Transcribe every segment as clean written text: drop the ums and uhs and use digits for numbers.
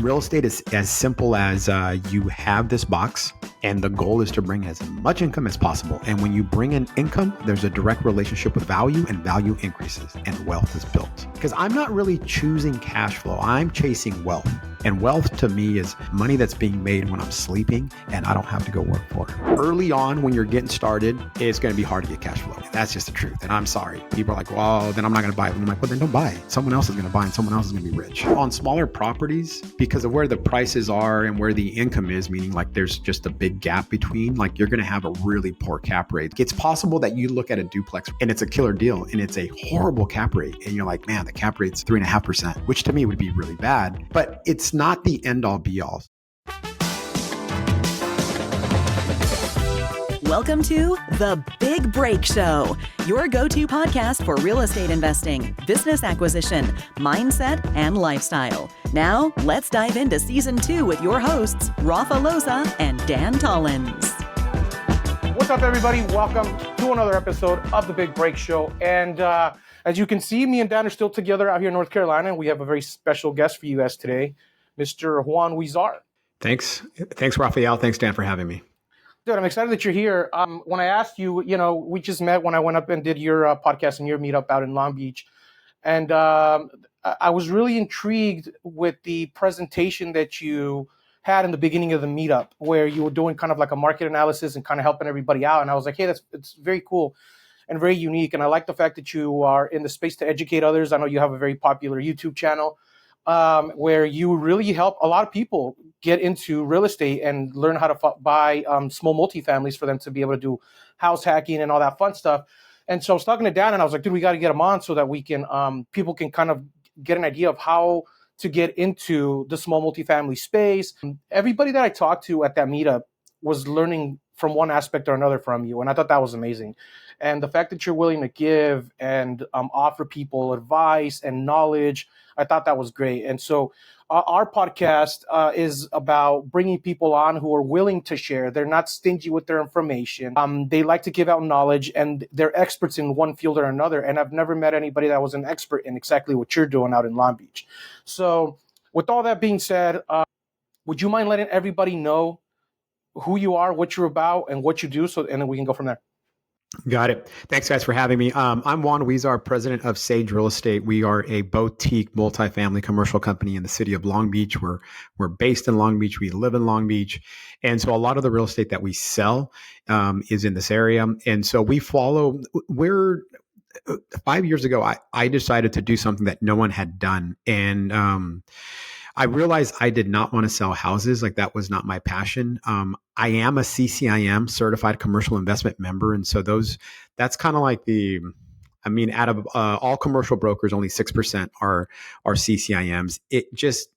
Real estate is as simple as you have this box and the goal is to bring as much income as possible. And when you bring in income, there's a direct relationship with value, and value increases and wealth is built. Because I'm not really choosing cash flow. I'm chasing wealth. And wealth to me is money that's being made when I'm sleeping and I don't have to go work for it. Early on, when you're getting started, it's going to be hard to get cash flow. That's just the truth. And I'm sorry. People are like, well, then I'm not going to buy it. And I'm like, well, then don't buy it. Someone else is going to buy it and someone else is going to be rich. On smaller properties, because of where the prices are and where the income is, meaning like there's just a big gap between, like you're going to have a really poor cap rate. It's possible that you look at a duplex and it's a killer deal and it's a horrible cap rate. And you're like, man, the cap rate's 3.5%, which to me would be really bad, but it's not the end all be all. Welcome to The Big Break Show, your go-to podcast for real estate investing, business acquisition, mindset, and lifestyle. Now, let's dive into Season 2 with your hosts, Rafa Loza and Dan Tollins. What's up, everybody? Welcome to another episode of The Big Break Show. And as you can see, me and Dan are still together out here in North Carolina, and we have a very special guest for you guys today, Mr. Juan Huizar. Thanks, Rafael. Thanks, Dan, for having me. Dude, I'm excited that you're here. When I asked you, we just met when I went up and did your podcast and your meetup out in Long Beach. And I was really intrigued with the presentation that you had in the beginning of the meetup, where you were doing kind of like a market analysis and kind of helping everybody out. And I was like, hey, it's very cool and very unique. And I like the fact that you are in the space to educate others. I know you have a very popular YouTube channel where you really help a lot of people get into real estate and learn how to buy small multifamilies for them to be able to do house hacking and all that fun stuff. And so I was talking to Dan and I was like, dude, we got to get him on so that we can, people can kind of get an idea of how to get into the small multifamily space. Everybody that I talked to at that meetup was learning from one aspect or another from you. And I thought that was amazing. And the fact that you're willing to give and offer people advice and knowledge, I thought that was great. And so our podcast is about bringing people on who are willing to share. They're not stingy with their information. They like to give out knowledge, and they're experts in one field or another. And I've never met anybody that was an expert in exactly what you're doing out in Long Beach. So with all that being said, would you mind letting everybody know who you are, what you're about, and what you do, and then we can go from there? Got it. Thanks, guys, for having me. I'm Juan Huizar, president of Sage Real Estate. We are a boutique multifamily commercial company in the city of Long Beach. We're based in Long Beach. We live in Long Beach. And so a lot of the real estate that we sell is in this area. And so we're 5 years ago, I decided to do something that no one had done. And I realized I did not want to sell houses. Like, that was not my passion. I am a CCIM certified commercial investment member. And so that's kind of like out of all commercial brokers, only 6% are CCIMs. It just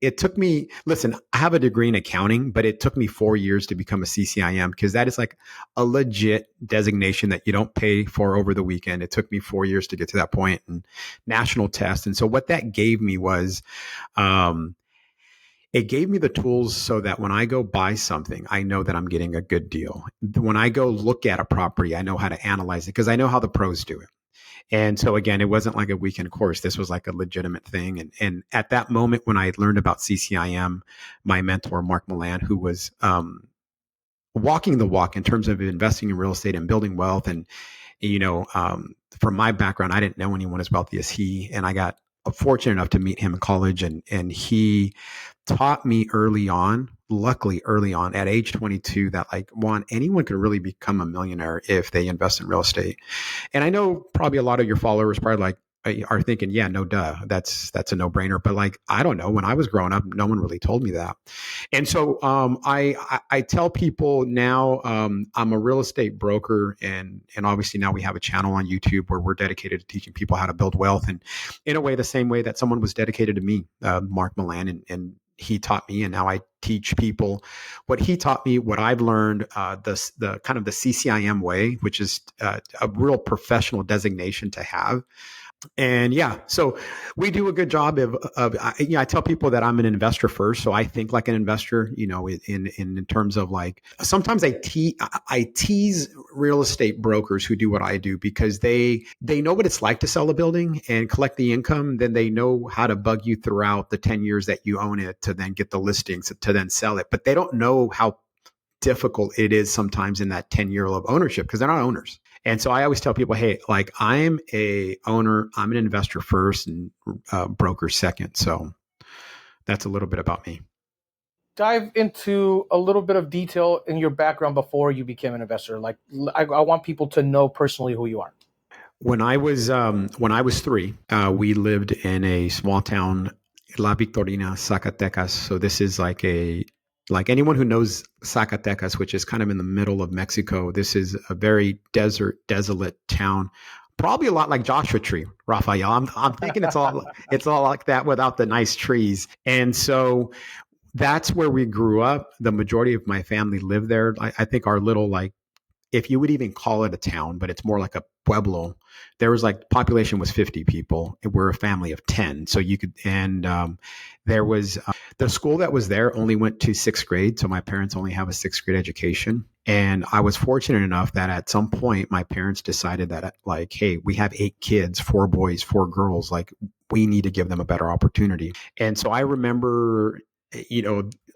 it took me, listen, I have a degree in accounting, but it took me 4 years to become a CCIM, because that is like a legit designation that you don't pay for over the weekend. It took me 4 years to get to that point, and national test. And so what that gave me was, it gave me the tools so that when I go buy something, I know that I'm getting a good deal. When I go look at a property, I know how to analyze it because I know how the pros do it. And so again, it wasn't like a weekend course. This was like a legitimate thing. And at that moment, when I learned about CCIM, my mentor, Mark Milan, who was walking the walk in terms of investing in real estate and building wealth. And, from my background, I didn't know anyone as wealthy as he. And I got fortunate enough to meet him in college. And he taught me luckily early on at age 22, that anyone could really become a millionaire if they invest in real estate. And I know probably a lot of your followers probably are thinking, yeah, no duh, that's a no brainer. But I don't know, when I was growing up, no one really told me that. And so I tell people now, I'm a real estate broker, and obviously now we have a channel on YouTube where we're dedicated to teaching people how to build wealth, and in a way, the same way that someone was dedicated to me, Mark Milan, and he taught me, and now I teach people what he taught me, what I've learned, the kind of the CCIM way, which is a real professional designation to have. And yeah, so we do a good job I tell people that I'm an investor first. So I think like an investor, in terms of like, sometimes I tease real estate brokers who do what I do because they know what it's like to sell a building and collect the income. Then they know how to bug you throughout the 10 years that you own it to then get the listings to then sell it. But they don't know how difficult it is sometimes in that 10-year of ownership because they're not owners. And so I always tell people, hey, like I'm a owner, I'm an investor first and broker second. So that's a little bit about me. Dive into a little bit of detail in your background before you became an investor. Like I want people to know personally who you are. When I was 3, we lived in a small town, La Victorina, Zacatecas. So this is like anyone who knows Zacatecas, which is kind of in the middle of Mexico. This is a very desolate town, probably a lot like Joshua Tree, Rafael. I'm thinking it's all like that without the nice trees. And so that's where we grew up. The majority of my family lived there. I think our little, like, if you would even call it a town, but it's more like a pueblo. There was like population was 50 people, and we're a family of 10. So you could, and there was the school that was there only went to 6th grade. So my parents only have a 6th grade education. And I was fortunate enough that at some point my parents decided that, like, hey, we have 8 kids, 4 boys, 4 girls. Like, we need to give them a better opportunity. And so I remember,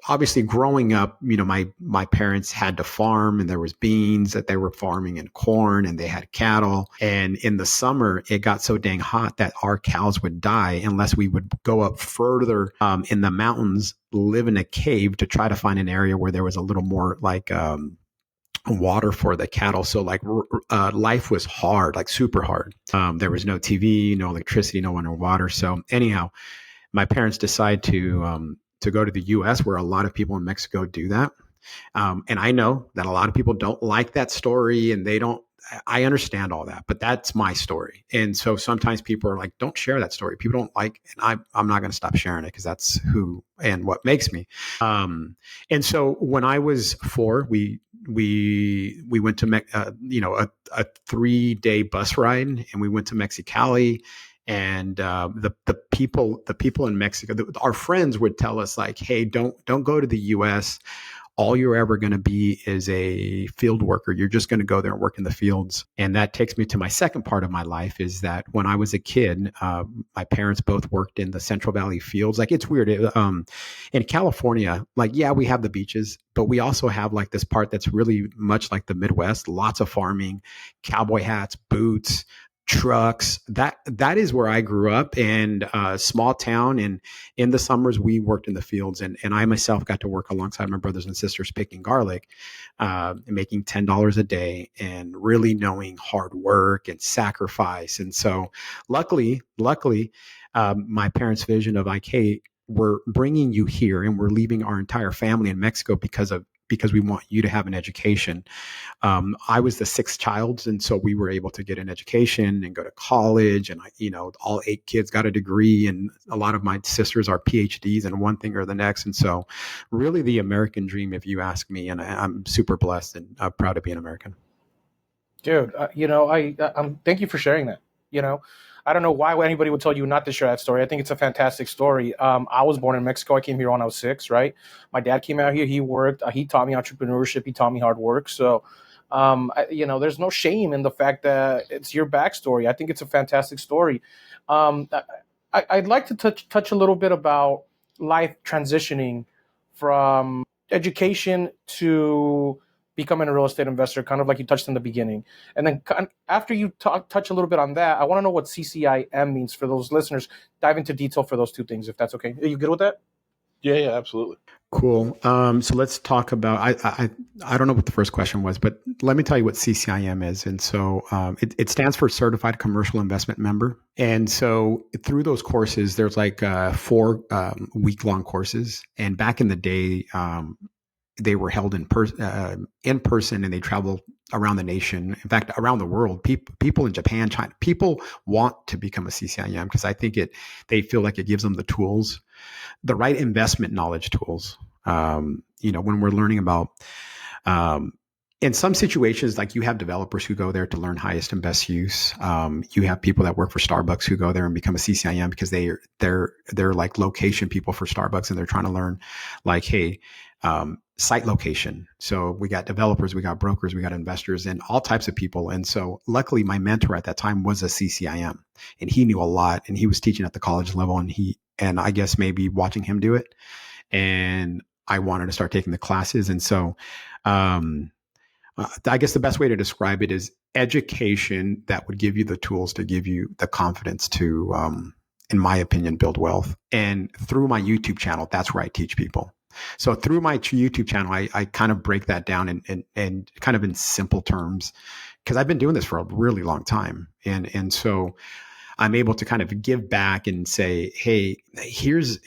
obviously growing up, my parents had to farm, and there was beans that they were farming and corn, and they had cattle. And in the summer, it got so dang hot that our cows would die unless we would go up further in the mountains, live in a cave to try to find an area where there was a little more like water for the cattle. So like life was hard, like super hard. There was no TV, no electricity, no water. So anyhow, my parents decide to go to the U.S., where a lot of people in Mexico do that. And I know that a lot of people don't like that story, and I understand all that, but that's my story. And so sometimes people are like, don't share that story. People don't like, and I'm not going to stop sharing it because that's who and what makes me. And so when I was 4, we went to, a 3-day bus ride, and we went to Mexicali. And the people in Mexico, our friends would tell us like, hey, don't go to the U.S. All you're ever going to be is a field worker. You're just going to go there and work in the fields. And that takes me to my second part of my life, is that when I was a kid, my parents both worked in the Central Valley fields. Like, it's weird. In California, like, yeah, we have the beaches, but we also have like this part that's really much like the Midwest, lots of farming, cowboy hats, boots, trucks. That is where I grew up, in a small town. And in the summers we worked in the fields, and I myself got to work alongside my brothers and sisters picking garlic, making $10 a day, and really knowing hard work and sacrifice. And so luckily, my parents' vision of like, hey, we're bringing you here and we're leaving our entire family in Mexico because we want you to have an education. I was the 6th child, and so we were able to get an education and go to college. And all 8 kids got a degree, and a lot of my sisters are PhDs in one thing or the next. And so, really, the American dream, if you ask me. And I'm super blessed and proud to be an American. Dude, I'm thank you for sharing that. I don't know why anybody would tell you not to share that story. I think it's a fantastic story. I was born in Mexico. I came here when I was 6, right? My dad came out here. He worked. He taught me entrepreneurship. He taught me hard work. So, there's no shame in the fact that it's your backstory. I think it's a fantastic story. I'd like to touch a little bit about life transitioning from education to becoming a real estate investor, kind of like you touched in the beginning. And then after you touch a little bit on that, I want to know what CCIM means for those listeners. Dive into detail for those 2 things, if that's okay. Are you good with that? Yeah, absolutely. Cool. So let's talk about, I don't know what the first question was, but let me tell you what CCIM is. And so it stands for Certified Commercial Investment Member. And so through those courses, there's like 4 week-long courses. And back in the day, they were held in person, and they traveled around the nation. In fact, around the world. People in Japan, China, people want to become a CCIM because I think they feel like it gives them the tools, the right investment knowledge tools. When we're learning about in some situations, like you have developers who go there to learn highest and best use. You have people that work for Starbucks who go there and become a CCIM because they're like location people for Starbucks, and they're trying to learn, like, hey, site location. So we got developers, we got brokers, we got investors, and all types of people. And so luckily, my mentor at that time was a CCIM, and he knew a lot, and he was teaching at the college level, and I guess maybe watching him do it, and I wanted to start taking the classes, and so. I guess the best way to describe it is education that would give you the tools to give you the confidence to, in my opinion, build wealth. And through my YouTube channel, that's where I teach people. So through my YouTube channel, I kind of break that down and kind of in simple terms, because I've been doing this for a really long time. And so I'm able to kind of give back and say, hey, here's,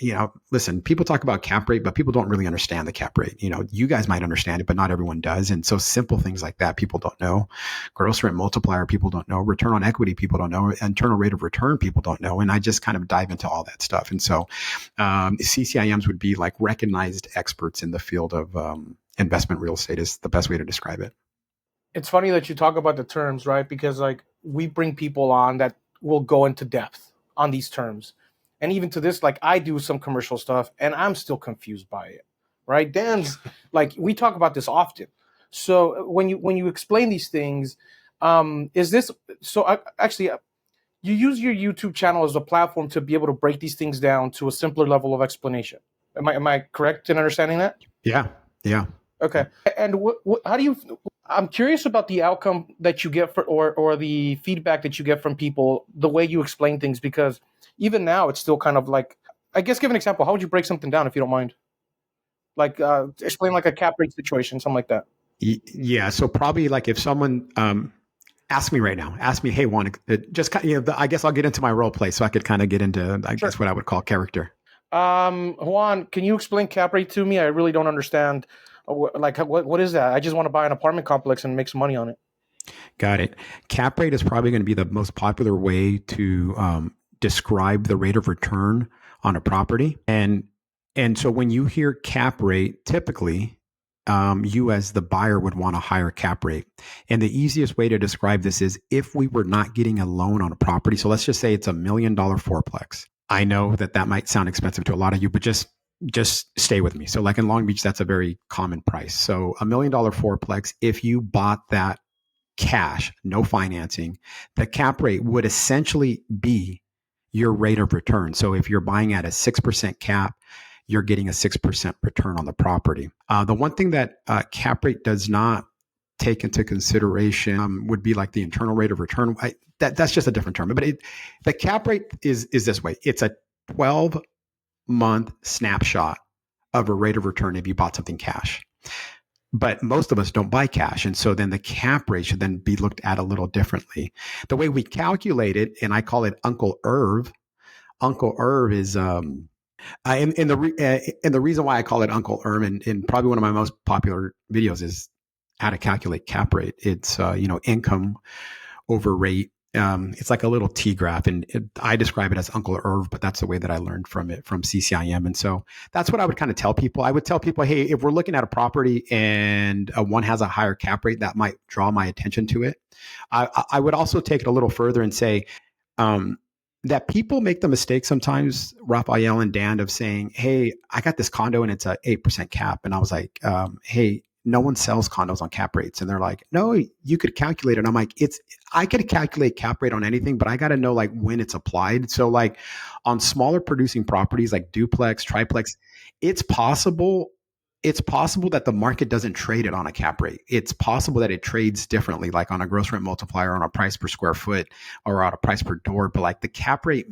listen, people talk about cap rate, but people don't really understand the cap rate. You guys might understand it, but not everyone does. And so simple things like that, people don't know. Gross rent multiplier, people don't know. Return on equity, people don't know. Internal rate of return, people don't know. And I just kind of dive into all that stuff. And so CCIMs would be like recognized experts in the field of investment real estate is the best way to describe it. It's funny that you talk about the terms, right? Because like we bring people on that will go into depth on these terms. And even to this, like I do some commercial stuff and I'm still confused by it, right? Dan's like, we talk about this often. So when you explain these things, is this, so actually you use your YouTube channel as a platform to be able to break these things down to a simpler level of explanation. Am I correct in understanding that? Yeah. Yeah. Okay. And how do you, I'm curious about the outcome that you get or the feedback that you get from people, the way you explain things, because even now it's still kind of like, I guess, give an example. How would you break something down if you don't mind? Like explain like a cap rate situation, something like that. Yeah. So probably like if someone ask me right now, ask me, hey, Juan, just I guess I'll get into my role play so I could kind of get into, I guess, what I would call character. Juan, can you explain cap rate to me? I really don't understand. Like, what is that? I just want to buy an apartment complex and make some money on it. Got it. Cap rate is probably going to be the most popular way to describe the rate of return on a property. And so when you hear cap rate, typically you as the buyer would want a higher cap rate. And the easiest way to describe this is if we were not getting a loan on a property. So let's just say it's $1 million fourplex. I know that might sound expensive to a lot of you, but just stay with me. So like in Long Beach, that's a very common price. So $1 million fourplex, if you bought that cash, no financing, the cap rate would essentially be your rate of return. So if you're buying at a 6% cap, you're getting a 6% return on the property. The one thing that cap rate does not take into consideration would be like the internal rate of return. That's just a different term. But the cap rate is this way. It's a 12-month snapshot of a rate of return if you bought something cash. But most of us don't buy cash. And so then the cap rate should then be looked at a little differently. The way we calculate it, and I call it Uncle Irv. Uncle Irv is and the reason why I call it Uncle Irv, and probably one of my most popular videos is how to calculate cap rate. It's income over rate. It's like a little T graph, and I describe it as Uncle Irv, but that's the way that I learned from CCIM. And so that's what I would kind of tell people. I would tell people, hey, if we're looking at a property and one has a higher cap rate, that might draw my attention to it. I would also take it a little further and say that people make the mistake sometimes, Raphael and Dan, of saying, hey, I got this condo and it's a 8% cap. And I was like, hey, no one sells condos on cap rates. And they're like, no, you could calculate it. And I'm like, I could calculate cap rate on anything, but I got to know like when it's applied. So like on smaller producing properties like duplex, triplex, it's possible that the market doesn't trade it on a cap rate. It's possible that it trades differently, like on a gross rent multiplier, on a price per square foot, or on a price per door. But like the cap rate,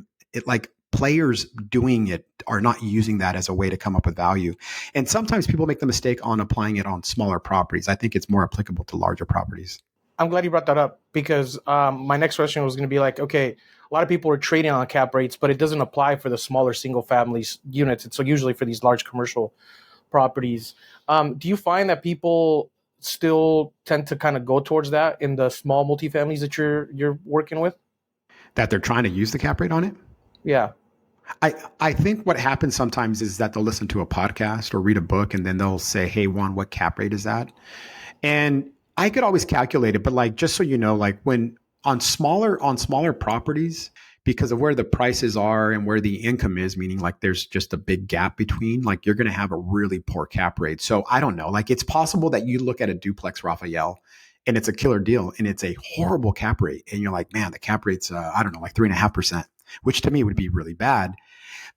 players doing it are not using that as a way to come up with value. And sometimes people make the mistake on applying it on smaller properties. I think it's more applicable to larger properties. I'm glad you brought that up because my next question was going to be like, okay, a lot of people are trading on cap rates, but it doesn't apply for the smaller single family units. It's so usually for these large commercial properties. Do you find that people still tend to kind of go towards that in the small multifamilies that you're working with? That they're trying to use the cap rate on it? Yeah. I think what happens sometimes is that they'll listen to a podcast or read a book and then they'll say, hey, Juan, what cap rate is that? And I could always calculate it, but like just so you know, like when on smaller properties, because of where the prices are and where the income is, meaning like there's just a big gap between, like you're going to have a really poor cap rate. So I don't know, like it's possible that you look at a duplex, Raphael, and it's a killer deal and it's a horrible cap rate, and you're like, man, the cap rate's I don't know, like 3.5%, which to me would be really bad.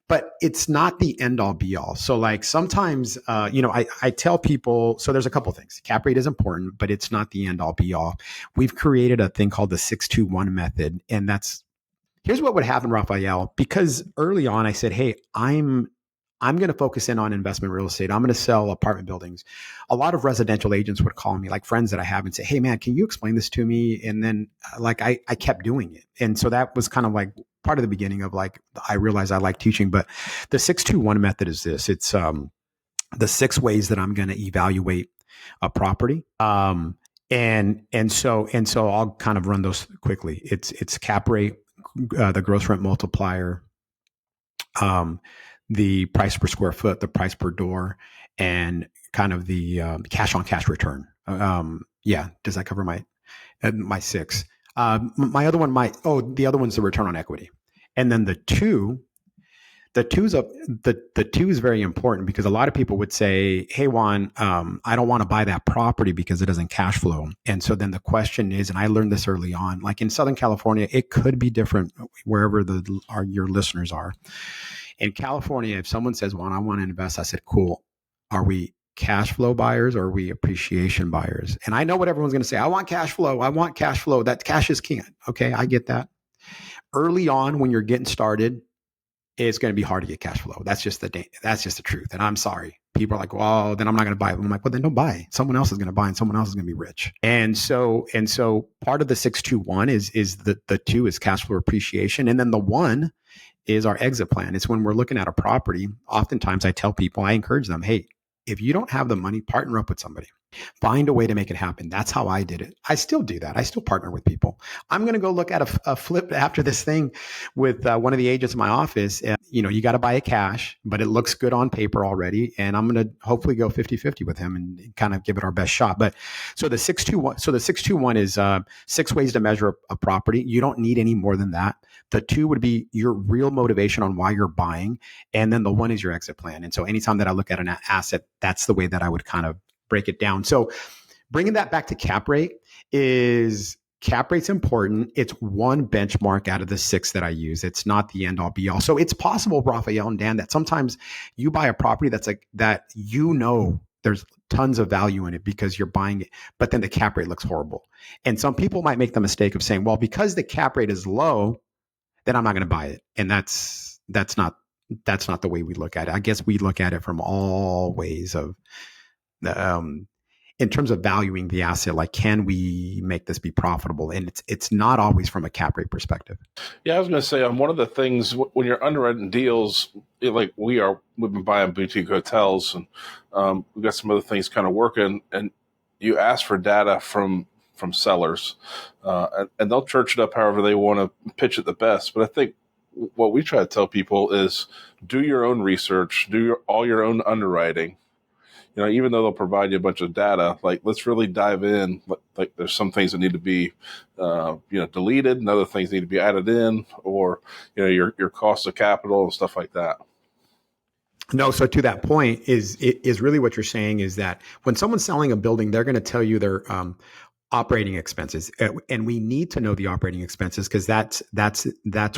But it's not the end all be all. So like sometimes, I tell people, so there's a couple things. Cap rate is important, but it's not the end all be all. We've created a thing called the 621 method. And here's what would happen, Raphael, because early on I said, hey, I'm going to focus in on investment real estate. I'm going to sell apartment buildings. A lot of residential agents would call me, like friends that I have, and say, hey man, can you explain this to me? And then I kept doing it. And so that was kind of like part of the beginning of like, I realized I like teaching. But the 621 method is this. It's the 6 ways that I'm going to evaluate a property. And so I'll kind of run those quickly. It's cap rate, the gross rent multiplier, the price per square foot, the price per door, and kind of the cash on cash return. Does that cover my 6? My other one the other one's the return on equity. And then the two is very important, because a lot of people would say, hey Juan, I don't want to buy that property because it doesn't cash flow. And so then the question is, and I learned this early on, like in Southern California, it could be different wherever your listeners are. In California, if someone says, Juan, I want to invest, I said, cool. Are we cash flow buyers or are we appreciation buyers? And I know what everyone's going to say. I want cash flow. I want cash flow. That cash is king. Okay, I get that. Early on, when you're getting started, it's going to be hard to get cash flow. That's just the truth. And I'm sorry. People are like, well, then I'm not going to buy it. I'm like, well, then don't buy. Someone else is going to buy and someone else is going to be rich. And so part of the 621 is the 2 is cash flow appreciation. And then the 1 is our exit plan. It's when we're looking at a property. Oftentimes I tell people, I encourage them, hey, if you don't have the money, partner up with somebody. Find a way to make it happen. That's how I did it. I still do that. I still partner with people. I'm going to go look at a flip after this thing with one of the agents in my office. You got to buy it cash, but it looks good on paper already. And I'm going to hopefully go 50-50 with him and kind of give it our best shot. But so the 621 is 6 ways to measure a property. You don't need any more than that. The 2 would be your real motivation on why you're buying. And then the 1 is your exit plan. And so anytime that I look at an asset, that's the way that I would kind of break it down. So bringing that back to cap rate's important. It's one benchmark out of the 6 that I use. It's not the end all be all. So it's possible, Raphael and Dan, that sometimes you buy a property that's like that, there's tons of value in it because you're buying it, but then the cap rate looks horrible. And some people might make the mistake of saying, well, because the cap rate is low, then I'm not going to buy it. And that's not the way we look at it. I guess we look at it from all ways of in terms of valuing the asset, like, can we make this be profitable? And it's not always from a cap rate perspective. Yeah, I was going to say, one of the things when you're underwriting deals, like we've been buying boutique hotels, and we've got some other things kind of working, and you ask for data from sellers, and they'll church it up however they want to pitch it the best. But I think what we try to tell people is do your own research, all your own underwriting. Even though they'll provide you a bunch of data, like, let's really dive in. Like, there's some things that need to be, deleted, and other things need to be added in, or, your cost of capital and stuff like that. No, so to that point is really what you're saying is that when someone's selling a building, they're going to tell you their operating expenses, and we need to know the operating expenses, because that's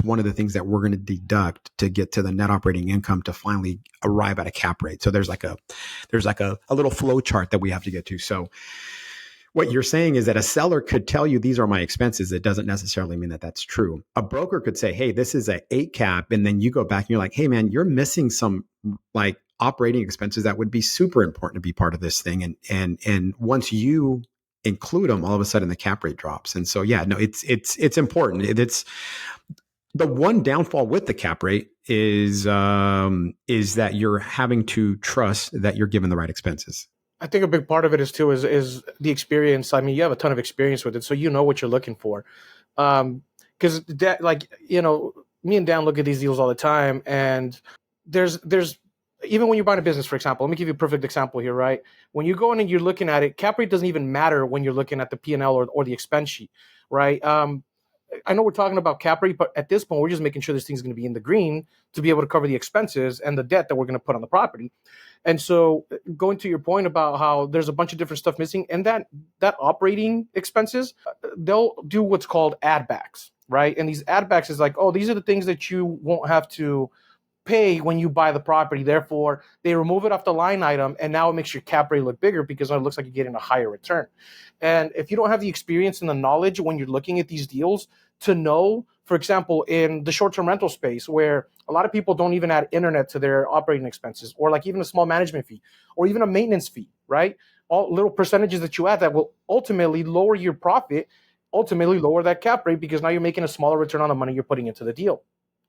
one of the things that we're going to deduct to get to the net operating income to finally arrive at a cap rate. So there's like a little flow chart that we have to get to. So what you're saying is that a seller could tell you these are my expenses. It doesn't necessarily mean that that's true. A broker could say, hey, this is an 8 cap, and then you go back and you're like, hey man, you're missing some like operating expenses that would be super important to be part of this thing, and once you include them, all of a sudden the cap rate drops. And so, it's important. It's the one downfall with the cap rate is that you're having to trust that you're given the right expenses. I think a big part of it is the experience. I mean, you have a ton of experience with it, so you know what you're looking for. Because me and Dan look at these deals all the time, and there's even when you're buying a business, for example, let me give you a perfect example here, right? When you go in and you're looking at it, cap rate doesn't even matter when you're looking at the P&L or the expense sheet, right? I know we're talking about cap rate, but at this point, we're just making sure this thing's going to be in the green to be able to cover the expenses and the debt that we're going to put on the property. And so going to your point about how there's a bunch of different stuff missing, and that operating expenses, they'll do what's called add backs, right? And these add backs is like, oh, these are the things that you won't have to pay when you buy the property. Therefore, they remove it off the line item, and now it makes your cap rate look bigger because it looks like you're getting a higher return. And if you don't have the experience and the knowledge when you're looking at these deals to know, for example, in the short-term rental space where a lot of people don't even add internet to their operating expenses, or like even a small management fee or even a maintenance fee, right? All little percentages that you add that will ultimately lower your profit, ultimately lower that cap rate because now you're making a smaller return on the money you're putting into the deal,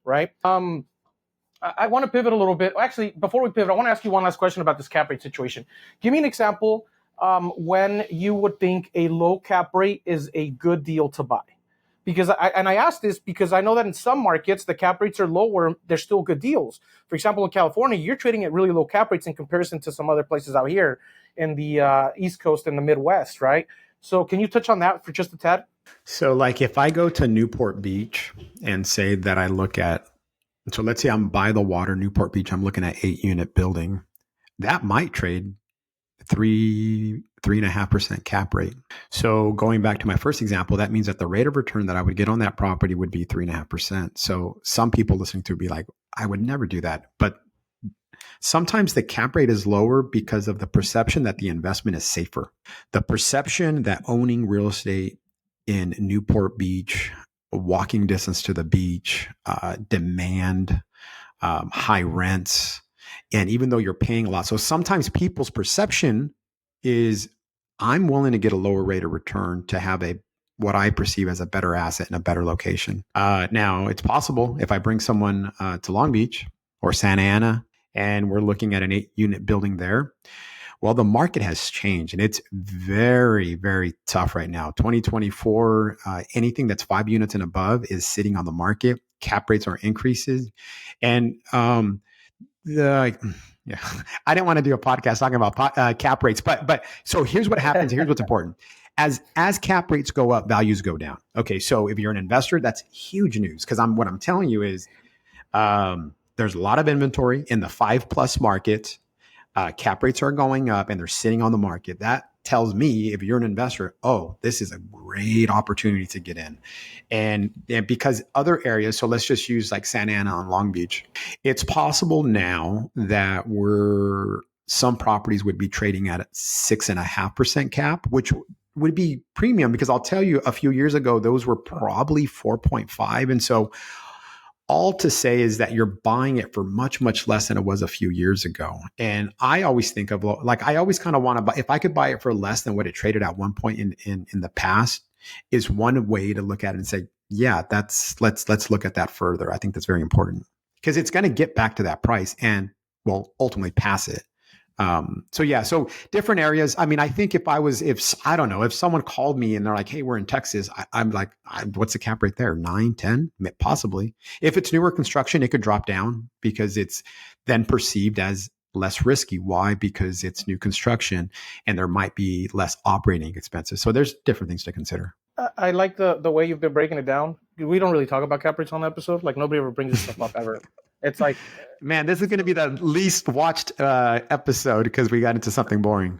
right? I want to pivot a little bit. Actually, before we pivot, I want to ask you one last question about this cap rate situation. Give me an example when you would think a low cap rate is a good deal to buy. Because I ask this because I know that in some markets, the cap rates are lower. They're still good deals. For example, in California, you're trading at really low cap rates in comparison to some other places out here in the East Coast and the Midwest, right? So can you touch on that for just a tad? So like if I go to Newport Beach and say that I look at, so let's say I'm by the water, Newport Beach, I'm looking at 8-unit building, that might trade 3.5% cap rate. So going back to my first example, that means that the rate of return that I would get on that property would be 3.5%. So some people listening to it be like, I would never do that. But sometimes the cap rate is lower because of the perception that the investment is safer. The perception that owning real estate in Newport Beach, walking distance to the beach, demand, high rents, and even though you're paying a lot. So sometimes people's perception is I'm willing to get a lower rate of return to have what I perceive as a better asset in a better location. Now, it's possible if I bring someone to Long Beach or Santa Ana and we're looking at an 8-unit building there, well, the market has changed and it's very, very tough right now. 2024, anything that's 5 units and above is sitting on the market. Cap rates are increases. And I didn't want to do a podcast talking about cap rates, but so here's what happens. Here's what's important. As cap rates go up, values go down. Okay, so if you're an investor, that's huge news because what I'm telling you is there's a lot of inventory in the 5+ market. Cap rates are going up and they're sitting on the market. That tells me if you're an investor, oh, this is a great opportunity to get in. And because other areas, so let's just use like Santa Ana and Long Beach. It's possible now that some properties would be trading at a 6.5% cap, which would be premium because I'll tell you a few years ago, those were probably 4.5. And so all to say is that you're buying it for much, much less than it was a few years ago. And I always think of I always kind of want to buy, if I could buy it for less than what it traded at one point in the past, is one way to look at it and say, yeah, let's look at that further. I think that's very important because it's going to get back to that price and will ultimately pass it. So different areas. I mean, I think if someone called me and they're like, hey, we're in Texas, I'm like, what's the cap rate there? 9, 10, possibly. If it's newer construction, it could drop down because it's then perceived as less risky. Why? Because it's new construction and there might be less operating expenses. So there's different things to consider. I like the way you've been breaking it down. We don't really talk about cap rates on the episode. Like nobody ever brings this stuff up ever. It's like, man, this is going to be the least watched episode because we got into something boring.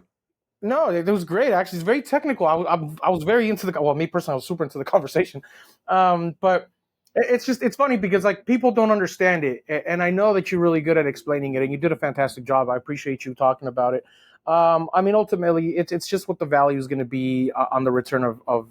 No, it was great. Actually, it's very technical. I was very into me personally, I was super into the conversation. But it's funny because like people don't understand it. And I know that you're really good at explaining it and you did a fantastic job. I appreciate you talking about it. I mean, ultimately, it's just what the value is going to be on the return of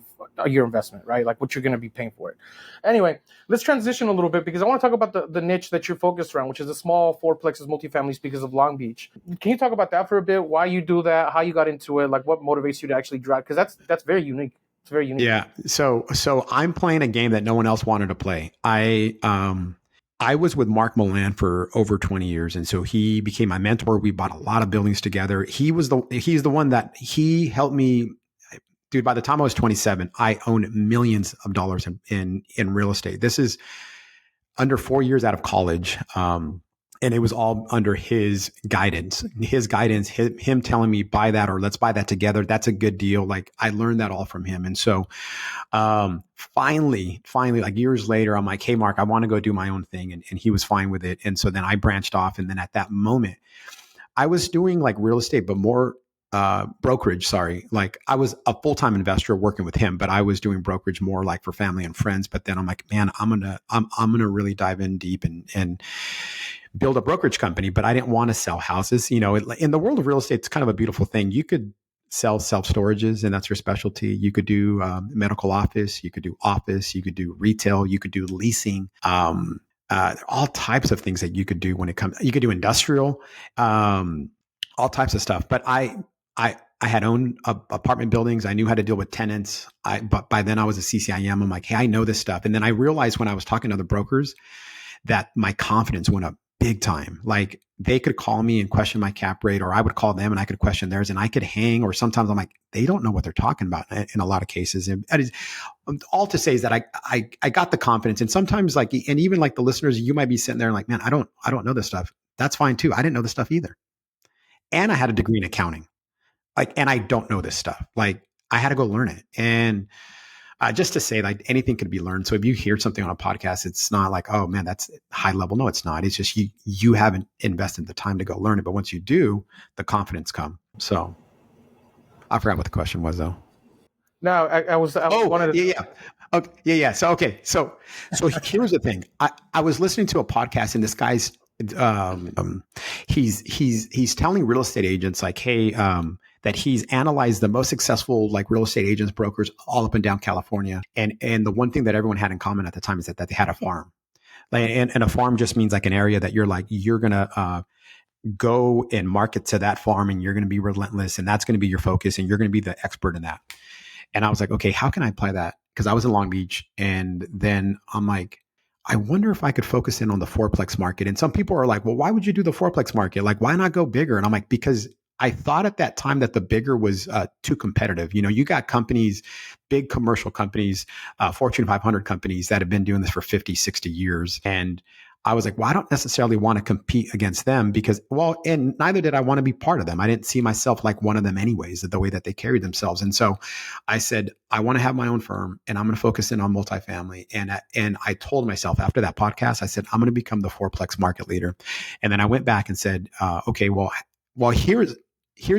your investment, right? Like what you're going to be paying for it. Anyway, let's transition a little bit because I want to talk about the niche that you're focused around, which is the small 4plexes multifamilies because of Long Beach. Can you talk about that for a bit? Why you do that? How you got into it? Like what motivates you to actually drive? Because that's very unique. It's very unique. Yeah. So I'm playing a game that no one else wanted to play. I was with Mark Milan for over 20 years. And so he became my mentor. We bought a lot of buildings together. He's the one that he helped me. Dude, by the time I was 27, I owned millions of dollars in real estate. This is under 4 years out of college. And it was all under his guidance, him telling me buy that, or let's buy that together. That's a good deal. Like I learned that all from him. And so, finally, like years later, I'm like, hey, Mark, I want to go do my own thing. And he was fine with it. And so then I branched off. And then at that moment, I was doing like real estate, but more brokerage. Sorry. Like I was a full-time investor working with him, but I was doing brokerage more like for family and friends. But then I'm like, man, I'm going to really dive in deep and build a brokerage company. But I didn't want to sell houses. You know, in the world of real estate, it's kind of a beautiful thing. You could sell self-storages, and that's your specialty. You could do medical office, you could do office, you could do retail, you could do leasing, all types of things that you could do when it comes. You could do industrial, all types of stuff. But I had owned apartment buildings. I knew how to deal with tenants. But by then I was a CCIM. I'm like, hey, I know this stuff. And then I realized when I was talking to other brokers that my confidence went up big time. Like they could call me and question my cap rate, or I would call them and I could question theirs, and I could hang. Or sometimes I'm like, they don't know what they're talking about in a lot of cases. And that is all to say is that I got the confidence. And sometimes like, and even like the listeners, you might be sitting there and like, man, I don't know this stuff. That's fine too. I didn't know this stuff either. And I had a degree in accounting. Like, and I don't know this stuff. Like I had to go learn it. And just to say, like anything could be learned. So if you hear something on a podcast, it's not like, oh man, that's high level. No, it's not. It's just you haven't invested the time to go learn it. But once you do, the confidence come. So I forgot what the question was though. No, I wanted to. Yeah. Okay. Yeah. So here's the thing. I was listening to a podcast, and this guy's he's telling real estate agents like, hey, that he's analyzed the most successful like real estate agents, brokers all up and down California. And the one thing that everyone had in common at the time is that they had a farm. Like, and a farm just means like an area that you're going to go and market to that farm, and you're going to be relentless, and that's going to be your focus, and you're going to be the expert in that. And I was like, okay, how can I apply that? Because I was in Long Beach. And then I'm like, I wonder if I could focus in on the fourplex market. And some people are like, well, why would you do the fourplex market? Like, why not go bigger? And I'm like, because I thought at that time that the bigger was too competitive. You know, you got companies, big commercial companies, Fortune 500 companies that have been doing this for 50, 60 years. And I was like, well, I don't necessarily want to compete against them because, well, and neither did I want to be part of them. I didn't see myself like one of them anyways, the way that they carried themselves. And so I said, I want to have my own firm, and I'm going to focus in on multifamily. And I told myself after that podcast, I said, I'm going to become the fourplex market leader. And then I went back and said, okay, well, here's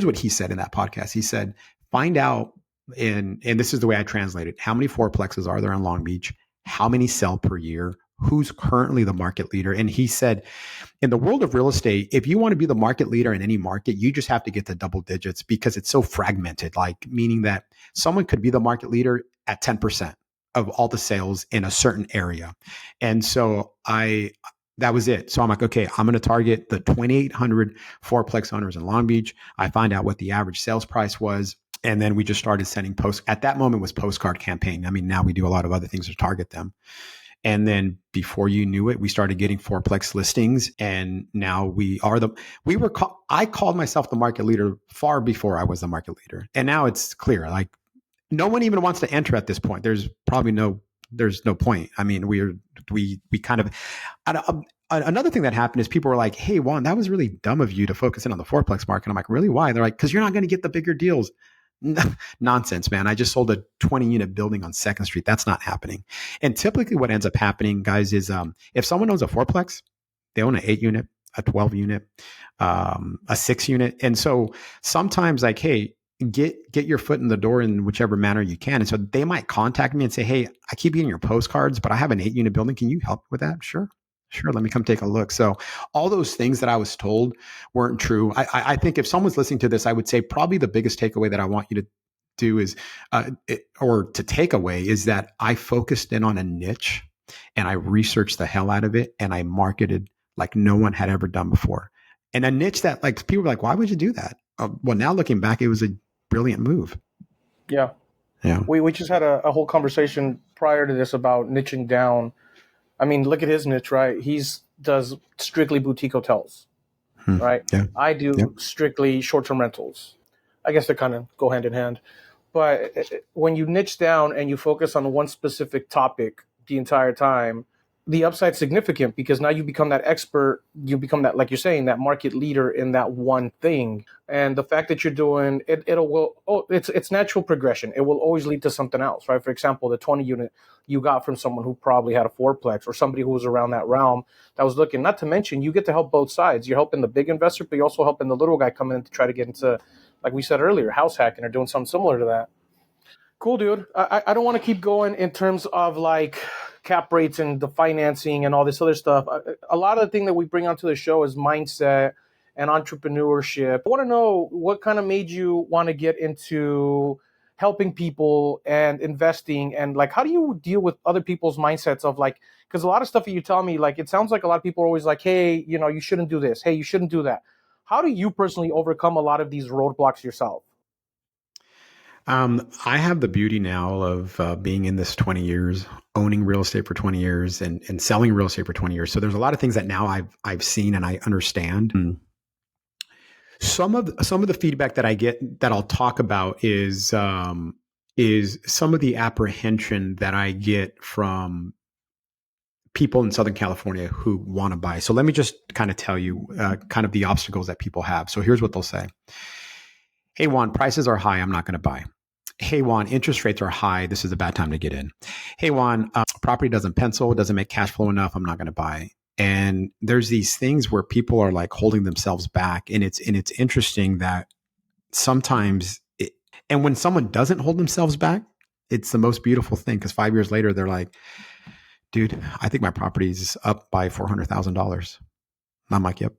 what he said in that podcast. He said, find out, and this is the way I translate it, how many fourplexes are there in Long Beach? How many sell per year? Who's currently the market leader? And he said, in the world of real estate, if you want to be the market leader in any market, you just have to get to double digits because it's so fragmented, like meaning that someone could be the market leader at 10% of all the sales in a certain area. And so that was it. So I'm like, okay, I'm going to target the 2,800 fourplex owners in Long Beach. I find out what the average sales price was. And then we just started sending posts. At that moment was postcard campaign. I mean, now we do a lot of other things to target them. And then before you knew it, we started getting fourplex listings. And now I called myself the market leader far before I was the market leader. And now it's clear, like no one even wants to enter at this point. There's no point. I mean, we kind of, another thing that happened is people were like, hey, Juan, that was really dumb of you to focus in on the fourplex market. I'm like, really? Why? They're like, because you're not going to get the bigger deals. Nonsense, man. I just sold a 20 unit building on 2nd Street. That's not happening. And typically what ends up happening, guys, is if someone owns a fourplex, they own an 8 unit, a 12 unit, a 6 unit. And so sometimes like, hey, get your foot in the door in whichever manner you can. And so they might contact me and say, hey, I keep getting your postcards, but I have an 8 unit building. Can you help with that? Sure. Let me come take a look. So all those things that I was told weren't true. I think if someone's listening to this, I would say probably the biggest takeaway that I want you to do is, or to take away is that I focused in on a niche and I researched the hell out of it and I marketed like no one had ever done before. And a niche that like people were like, why would you do that? Well, now looking back, it was a brilliant move. Yeah. We just had a whole conversation prior to this about niching down. I mean, look at his niche, right? Does strictly boutique hotels, right? Yeah. I do strictly short-term rentals. I guess they kind of go hand in hand. But when you niche down and you focus on one specific topic the entire time, the upside's significant because now you become that expert, you become that, like you're saying, that market leader in that one thing. And the fact that you're doing it, it's natural progression. It will always lead to something else, right? For example, the 20 unit you got from someone who probably had a fourplex or somebody who was around that realm that was looking, not to mention you get to help both sides. You're helping the big investor, but you're also helping the little guy coming in to try to get into, like we said earlier, house hacking or doing something similar to that. Cool, dude. I don't want to keep going in terms of like cap rates and the financing and all this other stuff. A lot of the thing that we bring onto the show is mindset and entrepreneurship. I want to know what kind of made you want to get into helping people and investing, and like how do you deal with other people's mindsets of like, because a lot of stuff that you tell me, like it sounds like a lot of people are always like, hey, you know, you shouldn't do this. Hey, you shouldn't do that. How do you personally overcome a lot of these roadblocks yourself? I have the beauty now of being in this 20 years, owning real estate for 20 years and selling real estate for 20 years. So there's a lot of things that now I've seen and I understand. Some of the feedback that I get that I'll talk about is some of the apprehension that I get from people in Southern California who want to buy. So let me just kind of tell you kind of the obstacles that people have. So here's what they'll say. Hey, Juan, prices are high. I'm not going to buy. Hey, Juan, interest rates are high. This is a bad time to get in. Hey, Juan, property doesn't pencil, doesn't make cash flow enough. I'm not going to buy. And there's these things where people are like holding themselves back. And it's interesting that sometimes, and when someone doesn't hold themselves back, it's the most beautiful thing because 5 years later, they're like, dude, I think my property is up by $400,000. I'm like, yep.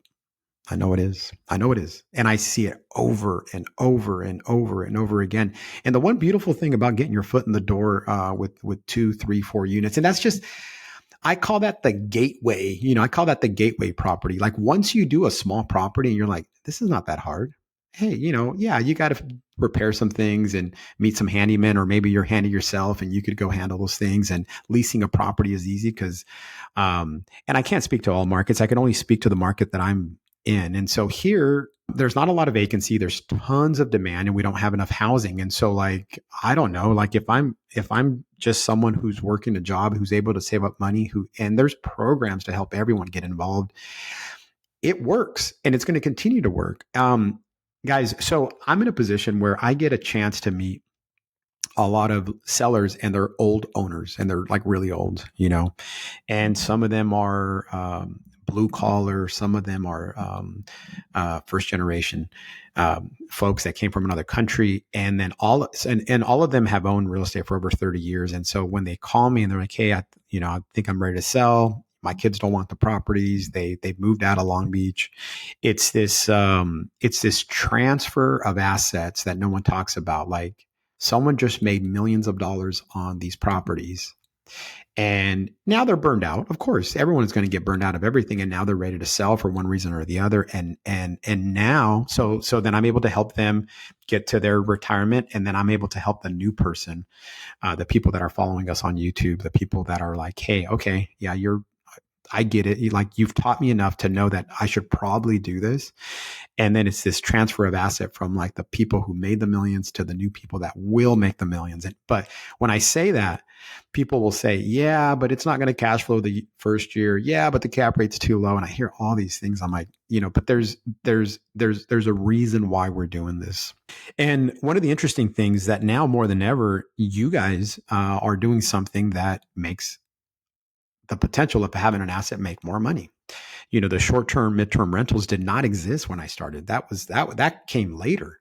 I know it is. I know it is. And I see it over and over and over and over again. And the one beautiful thing about getting your foot in the door with 2, 3, 4 units, and that's just, I call that the gateway. You know, I call that the gateway property. Like once you do a small property and you're like, this is not that hard. Hey, you know, yeah, you got to repair some things and meet some handymen, or maybe you're handy yourself and you could go handle those things. And leasing a property is easy because, and I can't speak to all markets. I can only speak to the market that I'm in. And so here, there's not a lot of vacancy. There's tons of demand and we don't have enough housing. And so like, I don't know, like if I'm just someone who's working a job, who's able to save up money, and there's programs to help everyone get involved, it works and it's going to continue to work. Guys, so I'm in a position where I get a chance to meet a lot of sellers and they're old owners and they're like really old, you know, and some of them are, blue collar. Some of them are first generation folks that came from another country, and then all of them have owned real estate for over 30 years. And so when they call me and they're like, "Hey, I think I'm ready to sell. My kids don't want the properties. They've moved out of Long Beach." It's this transfer of assets that no one talks about. Like someone just made millions of dollars on these properties. And now they're burned out. Of course, everyone is going to get burned out of everything. And now they're ready to sell for one reason or the other. And now, so then I'm able to help them get to their retirement. And then I'm able to help the new person, the people that are following us on YouTube, the people that are like, hey, okay, yeah, I get it. Like you've taught me enough to know that I should probably do this. And then it's this transfer of asset from like the people who made the millions to the new people that will make the millions. But when I say that, people will say, yeah, but it's not going to cash flow the first year. Yeah, but the cap rate's too low. And I hear all these things. I'm like, but there's a reason why we're doing this. And one of the interesting things that now more than ever, you guys are doing something that makes the potential of having an asset make more money. The short-term, mid-term rentals did not exist when I started. That came later.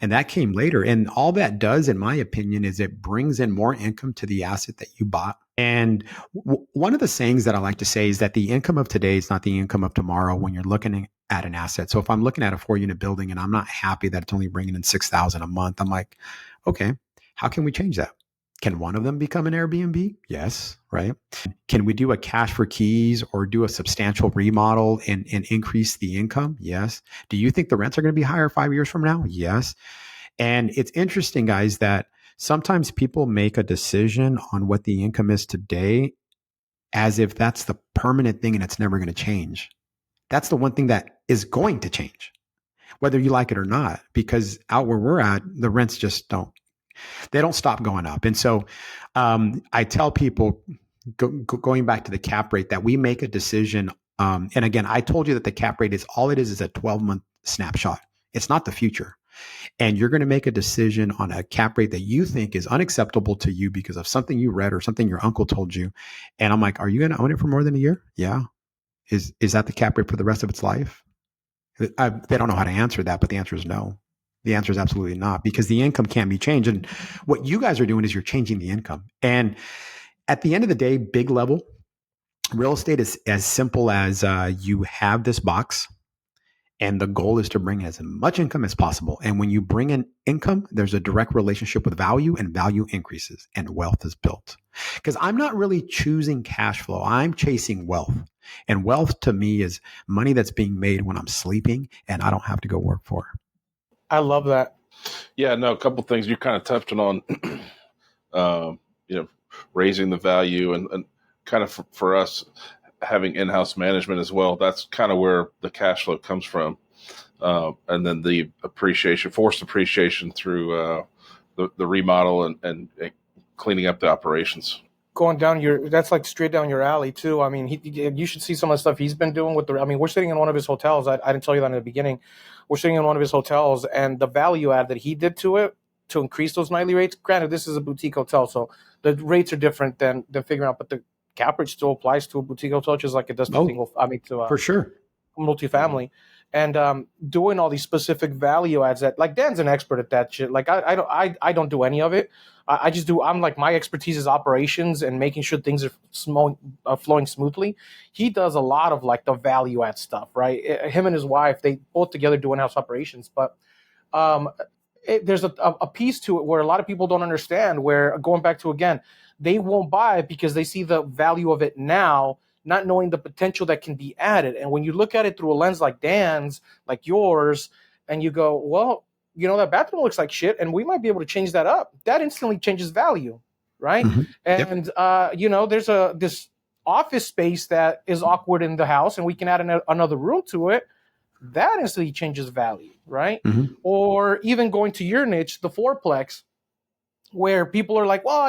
And that came later. And all that does, in my opinion, is it brings in more income to the asset that you bought. And one of the sayings that I like to say is that the income of today is not the income of tomorrow when you're looking at an asset. So if I'm looking at a 4-unit building and I'm not happy that it's only bringing in $6,000 a month, I'm like, okay, how can we change that? Can one of them become an Airbnb? Yes, right? Can we do a cash for keys or do a substantial remodel and increase the income? Yes. Do you think the rents are going to be higher 5 years from now? Yes. And it's interesting, guys, that sometimes people make a decision on what the income is today as if that's the permanent thing and it's never going to change. That's the one thing that is going to change, whether you like it or not, because out where we're at, the rents just don't stop going up. And so I tell people, going back to the cap rate, that we make a decision. And again, I told you that the cap rate is all it is a 12-month snapshot. It's not the future. And you're going to make a decision on a cap rate that you think is unacceptable to you because of something you read or something your uncle told you. And I'm like, are you going to own it for more than a year? Yeah. Is that the cap rate for the rest of its life? They don't know how to answer that, but the answer is no. The answer is absolutely not, because the income can't be changed. And what you guys are doing is you're changing the income. And at the end of the day, big level, real estate is as simple as you have this box, and the goal is to bring as much income as possible. And when you bring in income, there's a direct relationship with value, and value increases and wealth is built. Because I'm not really choosing cash flow. I'm chasing wealth. And wealth to me is money that's being made when I'm sleeping and I don't have to go work for. I love that. Yeah, no, a couple of things you kind of touched on, raising the value and kind of for us having in-house management as well. That's kind of where the cash flow comes from. And then the forced appreciation through the remodel and cleaning up the operations. Going down that's like straight down your alley too. I mean, you should see some of the stuff he's been doing with we're sitting in one of his hotels. I didn't tell you that in the beginning. We're sitting in one of his hotels, and the value add that he did to it to increase those nightly rates. Granted, this is a boutique hotel, so the rates are different than figuring out, but the cap rate still applies to a boutique hotel, just like it does to for sure, multifamily. And doing all these specific value adds that, like, Dan's an expert at that shit. Like I don't do any of it. I just do. I'm like, my expertise is operations and making sure things are flowing smoothly. He does a lot of like the value add stuff, right? Him and his wife, they both together do in-house operations. But there's a piece to it where a lot of people don't understand. Where, going back to, again, they won't buy it because they see the value of it now, not knowing the potential that can be added. And when you look at it through a lens like Dan's, like yours, and you go, well, that bathroom looks like shit, and we might be able to change that up. That instantly changes value, right? Mm-hmm. And, there's this office space that is awkward in the house, and we can add another room to it. That instantly changes value, right? Mm-hmm. Or even going to your niche, the fourplex, where people are like, well,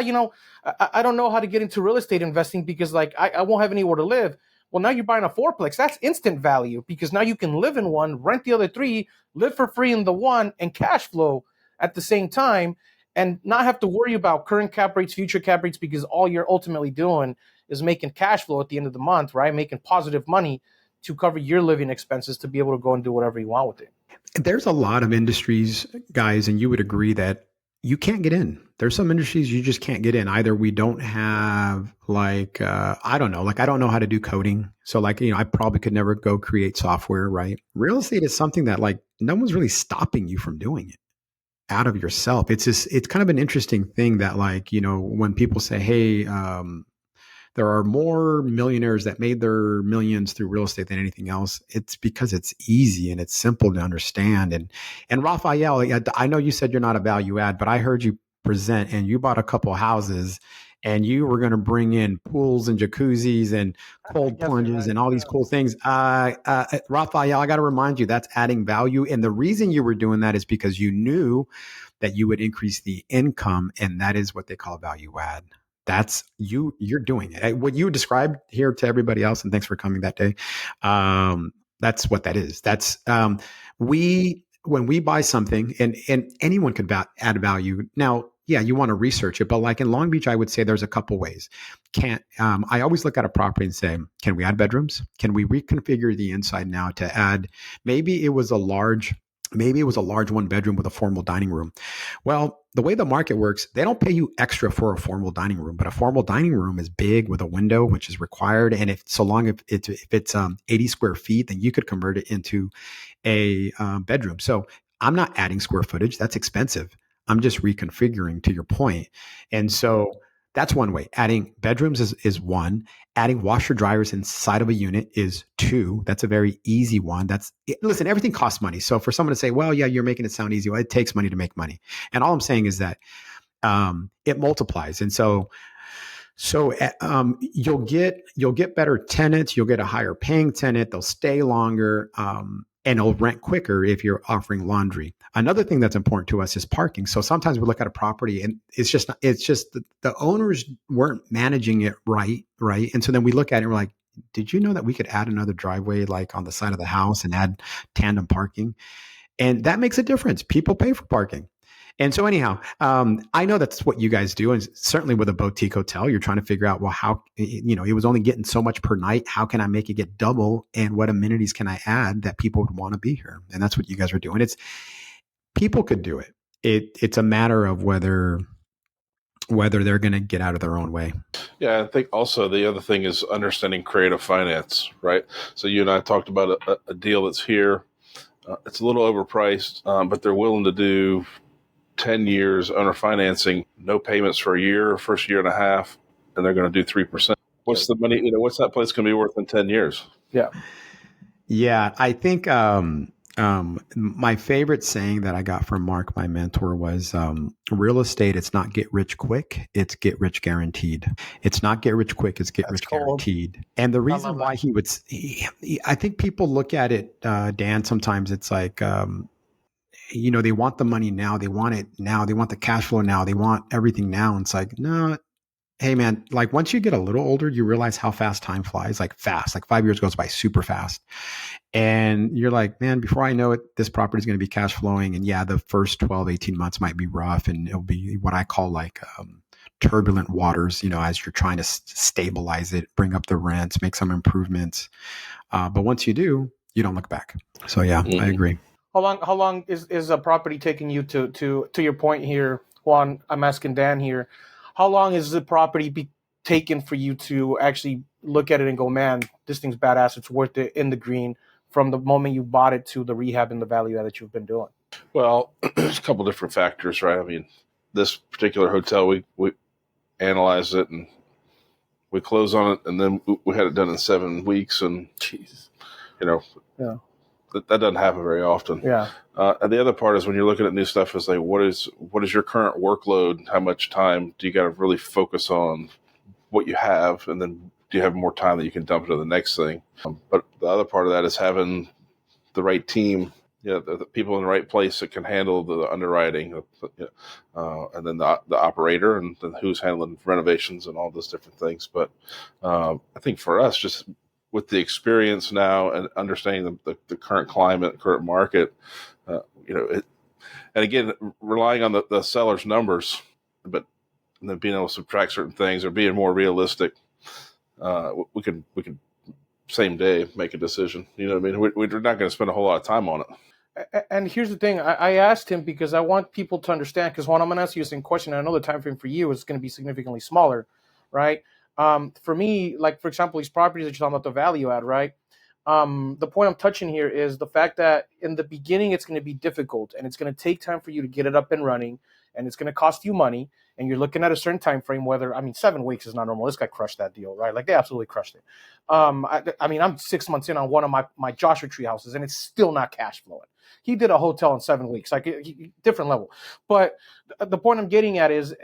I don't know how to get into real estate investing because, like, I won't have anywhere to live. Well, now you're buying a fourplex. That's instant value, because now you can live in one, rent the other three, live for free in the one, and cash flow at the same time, and not have to worry about current cap rates, future cap rates, because all you're ultimately doing is making cash flow at the end of the month, right? Making positive money to cover your living expenses to be able to go and do whatever you want with it. There's a lot of industries, guys, and you would agree that you can't get in. There's some industries you just can't get in. Either we don't have I don't know how to do coding. So I probably could never go create software, right? Real estate is something that no one's really stopping you from doing it out of yourself. It's kind of an interesting thing that when people say, hey, there are more millionaires that made their millions through real estate than anything else. It's because it's easy and it's simple to understand. And Rafael, I know you said you're not a value add, but I heard you present and you bought a couple of houses and you were going to bring in pools and jacuzzis and cold plunges and all these cool things. Rafael, I got to remind you, that's adding value. And the reason you were doing that is because you knew that you would increase the income, and that is what they call value add. That's you're doing it. What you described here to everybody else, and thanks for coming that day. That's what that is. That's when we buy something, and anyone could add value. Now, yeah, you want to research it, but like in Long Beach, I would say there's a couple ways. I always look at a property and say, can we add bedrooms? Can we reconfigure the inside now to add? Maybe it was a large 1 bedroom with a formal dining room. Well, the way the market works, they don't pay you extra for a formal dining room, but a formal dining room is big with a window, which is required. And if it's 80 square feet, then you could convert it into a bedroom. So I'm not adding square footage. That's expensive. I'm just reconfiguring, to your point. And so that's one way. Adding bedrooms is one. Adding washer dryers inside of a unit is two. That's a very easy one. Listen, everything costs money. So for someone to say, well, yeah, you're making it sound easy. Well, it takes money to make money. And all I'm saying is that it multiplies. And so you'll get better tenants. You'll get a higher paying tenant. They'll stay longer. and it'll rent quicker if you're offering laundry. Another thing that's important to us is parking. So sometimes we look at a property and it's just the owners weren't managing it right. And so then we look at it and we're like, did you know that we could add another driveway like on the side of the house and add tandem parking? And that makes a difference. People pay for parking. And so anyhow, I know that's what you guys do. And certainly with a boutique hotel, you're trying to figure out, well, how, it was only getting so much per night. How can I make it get double? And what amenities can I add that people would want to be here? And that's what you guys are doing. People could do it. It's a matter of whether they're going to get out of their own way. Yeah, I think also the other thing is understanding creative finance, right? So you and I talked about a deal that's here. It's a little overpriced, but they're willing to do 10 years owner financing, no payments for a year, first year and a half, and they're going to do 3%. What's the money? What's that place going to be worth in 10 years? Yeah. I think my favorite saying that I got from Mark, my mentor, was real estate, it's not get rich quick, it's get rich guaranteed. It's not get rich quick, it's get rich guaranteed. And the reason why I think people look at it, Dan, sometimes it's like, they want the money now. They want it now. They want the cash flow now. They want everything now. And it's like, no, hey man, like once you get a little older, you realize how fast time flies, like 5 years goes by super fast. And you're like, man, before I know it, this property is going to be cash flowing. And yeah, the first 12, 18 months might be rough. And it'll be what I call like turbulent waters, as you're trying to stabilize it, bring up the rents, make some improvements. But once you do, you don't look back. So yeah, I agree. How long is a property taking you to your point here, Juan? I'm asking Dan here. How long is the property be taken for you to actually look at it and go, man, this thing's badass. It's worth it in the green from the moment you bought it to the rehab and the value add that you've been doing? Well, there's a couple different factors, right? I mean, this particular hotel, we analyzed it and we closed on it, and then we had it done in 7 weeks. And, yeah. That doesn't happen very often. Yeah. And the other part is when you're looking at new stuff, is like, what is your current workload? How much time do you got to really focus on what you have? And then do you have more time that you can dump into the next thing? But the other part of that is having the right team, the people in the right place that can handle the underwriting, and then the operator, and then who's handling renovations and all those different things. But I think for us, just with the experience now and understanding the current climate, current market, and again, relying on the seller's numbers, but then being able to subtract certain things or being more realistic, we can same day make a decision. You know what I mean? We're not going to spend a whole lot of time on it. And here's the thing. I asked him because I want people to understand, because Juan, I'm going to ask you the same question. I know the time frame for you is going to be significantly smaller, right? For me, like, for example, these properties that you're talking about, the value add, right? The point I'm touching here is the fact that in the beginning, it's going to be difficult and it's going to take time for you to get it up and running, and it's going to cost you money. And you're looking at a certain time frame, 7 weeks is not normal. This guy crushed that deal, right? Like, they absolutely crushed it. I'm 6 months in on one of my Joshua Tree houses, and it's still not cash flowing. He did a hotel in 7 weeks, like different level. But the point I'm getting at is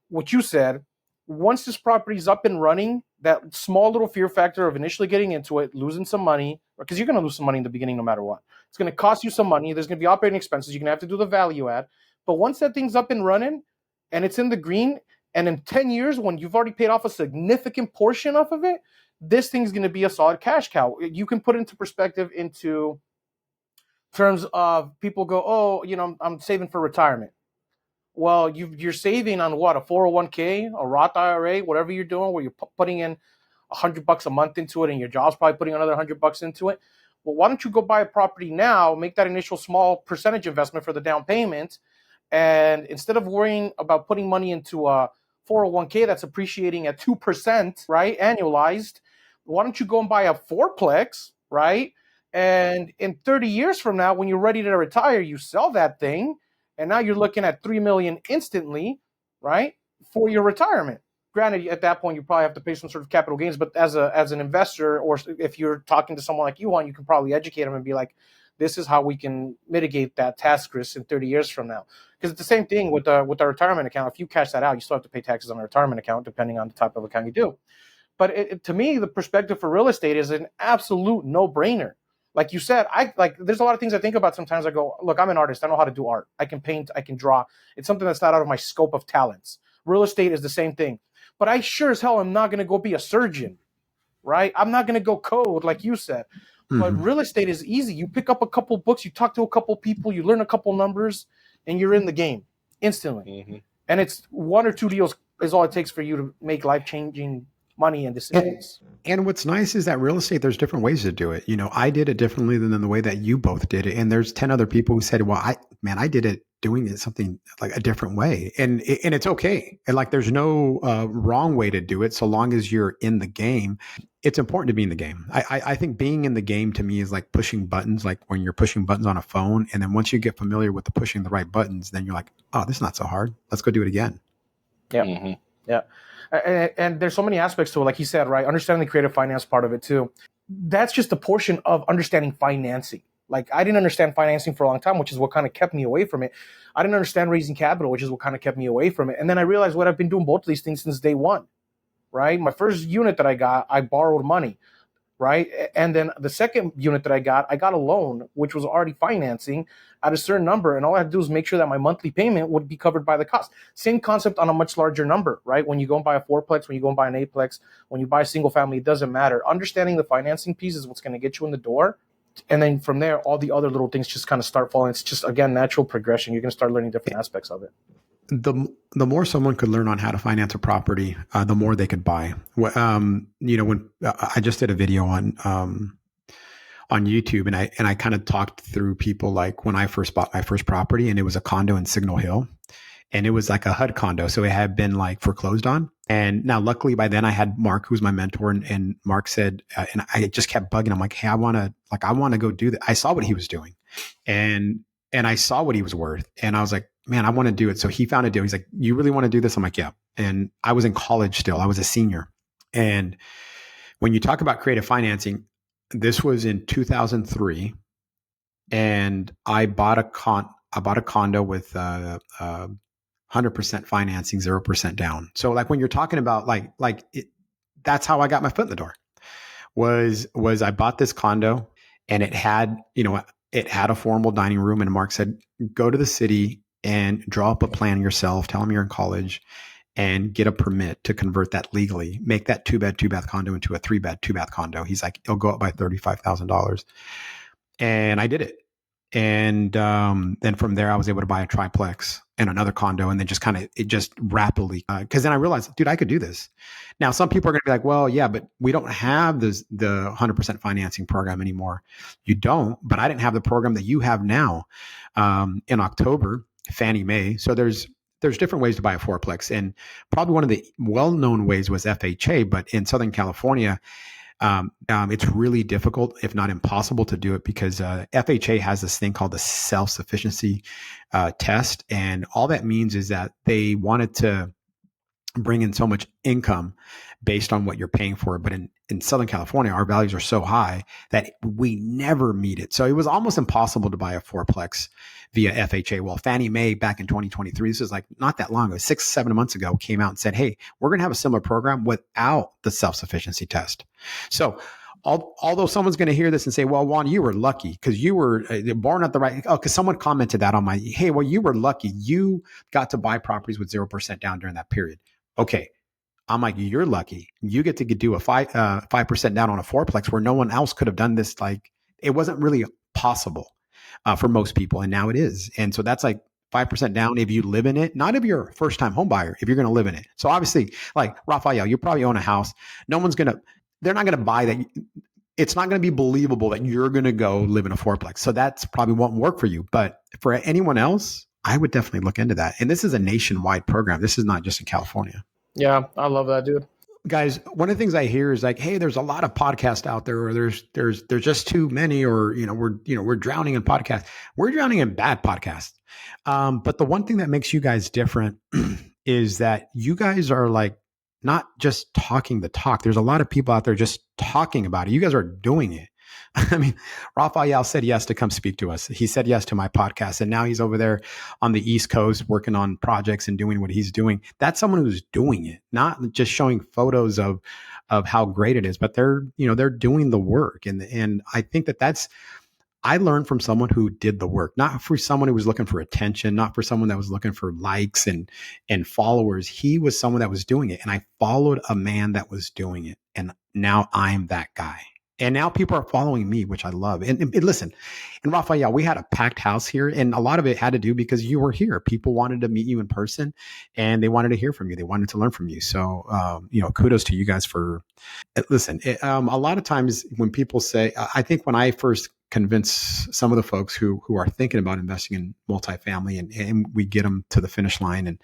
what you said. Once this property is up and running, that small little fear factor of initially getting into it, losing some money, because you're going to lose some money in the beginning no matter what. It's going to cost you some money. There's going to be operating expenses. You're going to have to do the value add. But once that thing's up and running and it's in the green, and in 10 years, when you've already paid off a significant portion off of it, this thing's going to be a solid cash cow. You can put it into perspective into terms of people go, oh, I'm saving for retirement. Well, you're saving on what? A 401k, a Roth IRA, whatever you're doing, where you're putting in $100 a month into it, and your job's probably putting another $100 into it. Well, why don't you go buy a property now, make that initial small percentage investment for the down payment, and instead of worrying about putting money into a 401k that's appreciating at 2%, right, annualized, why don't you go and buy a fourplex, right? And in 30 years from now, when you're ready to retire, you sell that thing. And now you're looking at $3 million instantly, right, for your retirement. Granted, at that point, you probably have to pay some sort of capital gains. But as an investor, or if you're talking to someone like you, Juan, you can probably educate them and be like, this is how we can mitigate that tax risk in 30 years from now. Because it's the same thing with the retirement account. If you cash that out, you still have to pay taxes on a retirement account, depending on the type of account you do. But to me, the perspective for real estate is an absolute no-brainer. Like you said, there's a lot of things I think about sometimes. I go, look, I'm an artist. I know how to do art. I can paint, I can draw. It's something that's not out of my scope of talents. Real estate is the same thing. But I sure as hell am not going to go be a surgeon, right? I'm not going to go code like you said. But real estate is easy. You pick up a couple books, you talk to a couple people, you learn a couple numbers, and you're in the game instantly. And it's 1 or 2 deals is all it takes for you to make life-changing money and decisions. And what's nice is that real estate, there's different ways to do it. I did it differently than the way that you both did it. And there's 10 other people who said, well, I did it doing it something like a different way. And it's okay. And like, there's no wrong way to do it. So long as you're in the game, it's important to be in the game. I think being in the game to me is like pushing buttons, like when you're pushing buttons on a phone. And then once you get familiar with pushing the right buttons, then you're like, oh, this is not so hard. Let's go do it again. Yeah. Yeah. And there's so many aspects to it, like he said, right? Understanding the creative finance part of it too. That's just a portion of understanding financing. Like, I didn't understand financing for a long time, which is what kind of kept me away from it. I didn't understand raising capital, which is what kind of kept me away from it. And then I realized what I've been doing both of these things since day one, right? My first unit that I got, I borrowed money, right? And then the second unit that I got a loan, which was already financing at a certain number. And all I had to do was make sure that my monthly payment would be covered by the cost. Same concept on a much larger number, right? When you go and buy a fourplex, when you go and buy an eightplex, when you buy a single family, it doesn't matter. Understanding the financing piece is what's going to get you in the door. And then from there, all the other little things just kind of start falling. It's just, again, natural progression. You're going to start learning different aspects of it. The more someone could learn on how to finance a property, the more they could buy. When I just did a video on YouTube, and I kind of talked through people like when I first bought my first property, and it was a condo in Signal Hill, and it was like a HUD condo, so it had been like foreclosed on. And now, luckily, by then I had Mark, who's my mentor, and Mark said, and I just kept bugging him, like, hey, I want to go do that. I saw what he was doing, and I saw what he was worth, and I was like, man, I want to do it. So he found a deal. He's like, you really want to do this? I'm like, yeah. And I was in college still. I was a senior. And when you talk about creative financing, this was in 2003, and I bought a condo with 100% financing, 0% down. So like when you're talking about that's how I got my foot in the door. Was I bought this condo, and it had a formal dining room, and Mark said, go to the city and draw up a plan yourself, tell them you're in college, and get a permit to convert that legally, make that 2-bed, 2-bath condo into a 3-bed, 2-bath condo. He's like, it'll go up by $35,000. And I did it. And then from there, I was able to buy a triplex and another condo, and then it just rapidly, because then I realized, dude, I could do this. Now, some people are going to be like, well, yeah, but we don't have the 100% financing program anymore. You don't, but I didn't have the program that you have now. In October, Fannie Mae. So there's different ways to buy a fourplex, and probably one of the well-known ways was FHA, but in Southern California, it's really difficult, if not impossible, to do it because FHA has this thing called the self-sufficiency test. And all that means is that they wanted to bring in so much income based on what you're paying for. But in Southern California, our values are so high that we never meet it. So it was almost impossible to buy a fourplex via FHA. Well, Fannie Mae back in 2023, this is like not that long ago, 6-7 months ago, came out and said, hey, we're going to have a similar program without the self-sufficiency test. So although someone's going to hear this and say, well, Juan, you were lucky because you were born at the right, because someone commented that on my, hey, well, you were lucky. You got to buy properties with 0% down during that period. Okay. I'm like, you're lucky. You get to do a 5% down on a fourplex where no one else could have done this. Like, it wasn't really possible for most people. And now it is. And so that's like 5% down if you live in it, not if you're a first time home buyer, if you're going to live in it. So obviously, like Rafael, you probably own a house. They're not going to buy that. It's not going to be believable that you're going to go live in a fourplex. So that's probably won't work for you. But for anyone else, I would definitely look into that. And this is a nationwide program. This is not just in California. Yeah, I love that, dude. Guys, one of the things I hear is like, hey, there's a lot of podcasts out there, or there's just too many, or we're drowning in podcasts. We're drowning in bad podcasts. But the one thing that makes you guys different is that you guys are like not just talking the talk. There's a lot of people out there just talking about it. You guys are doing it. I mean, Rafael said yes to come speak to us. He said yes to my podcast. And now he's over there on the East Coast working on projects and doing what he's doing. That's someone who's doing it, not just showing photos of of how great it is, but they're doing the work. And I think I learned from someone who did the work, not for someone who was looking for attention, not for someone that was looking for likes and followers. He was someone that was doing it. And I followed a man that was doing it. And now I'm that guy. And now people are following me, which I love. And listen, in Rafael, we had a packed house here, and a lot of it had to do because you were here. People wanted to meet you in person, and they wanted to hear from you. They wanted to learn from you. So, kudos to you guys for. Listen, a lot of times when people say, I think when I first convince some of the folks who are thinking about investing in multifamily, and we get them to the finish line,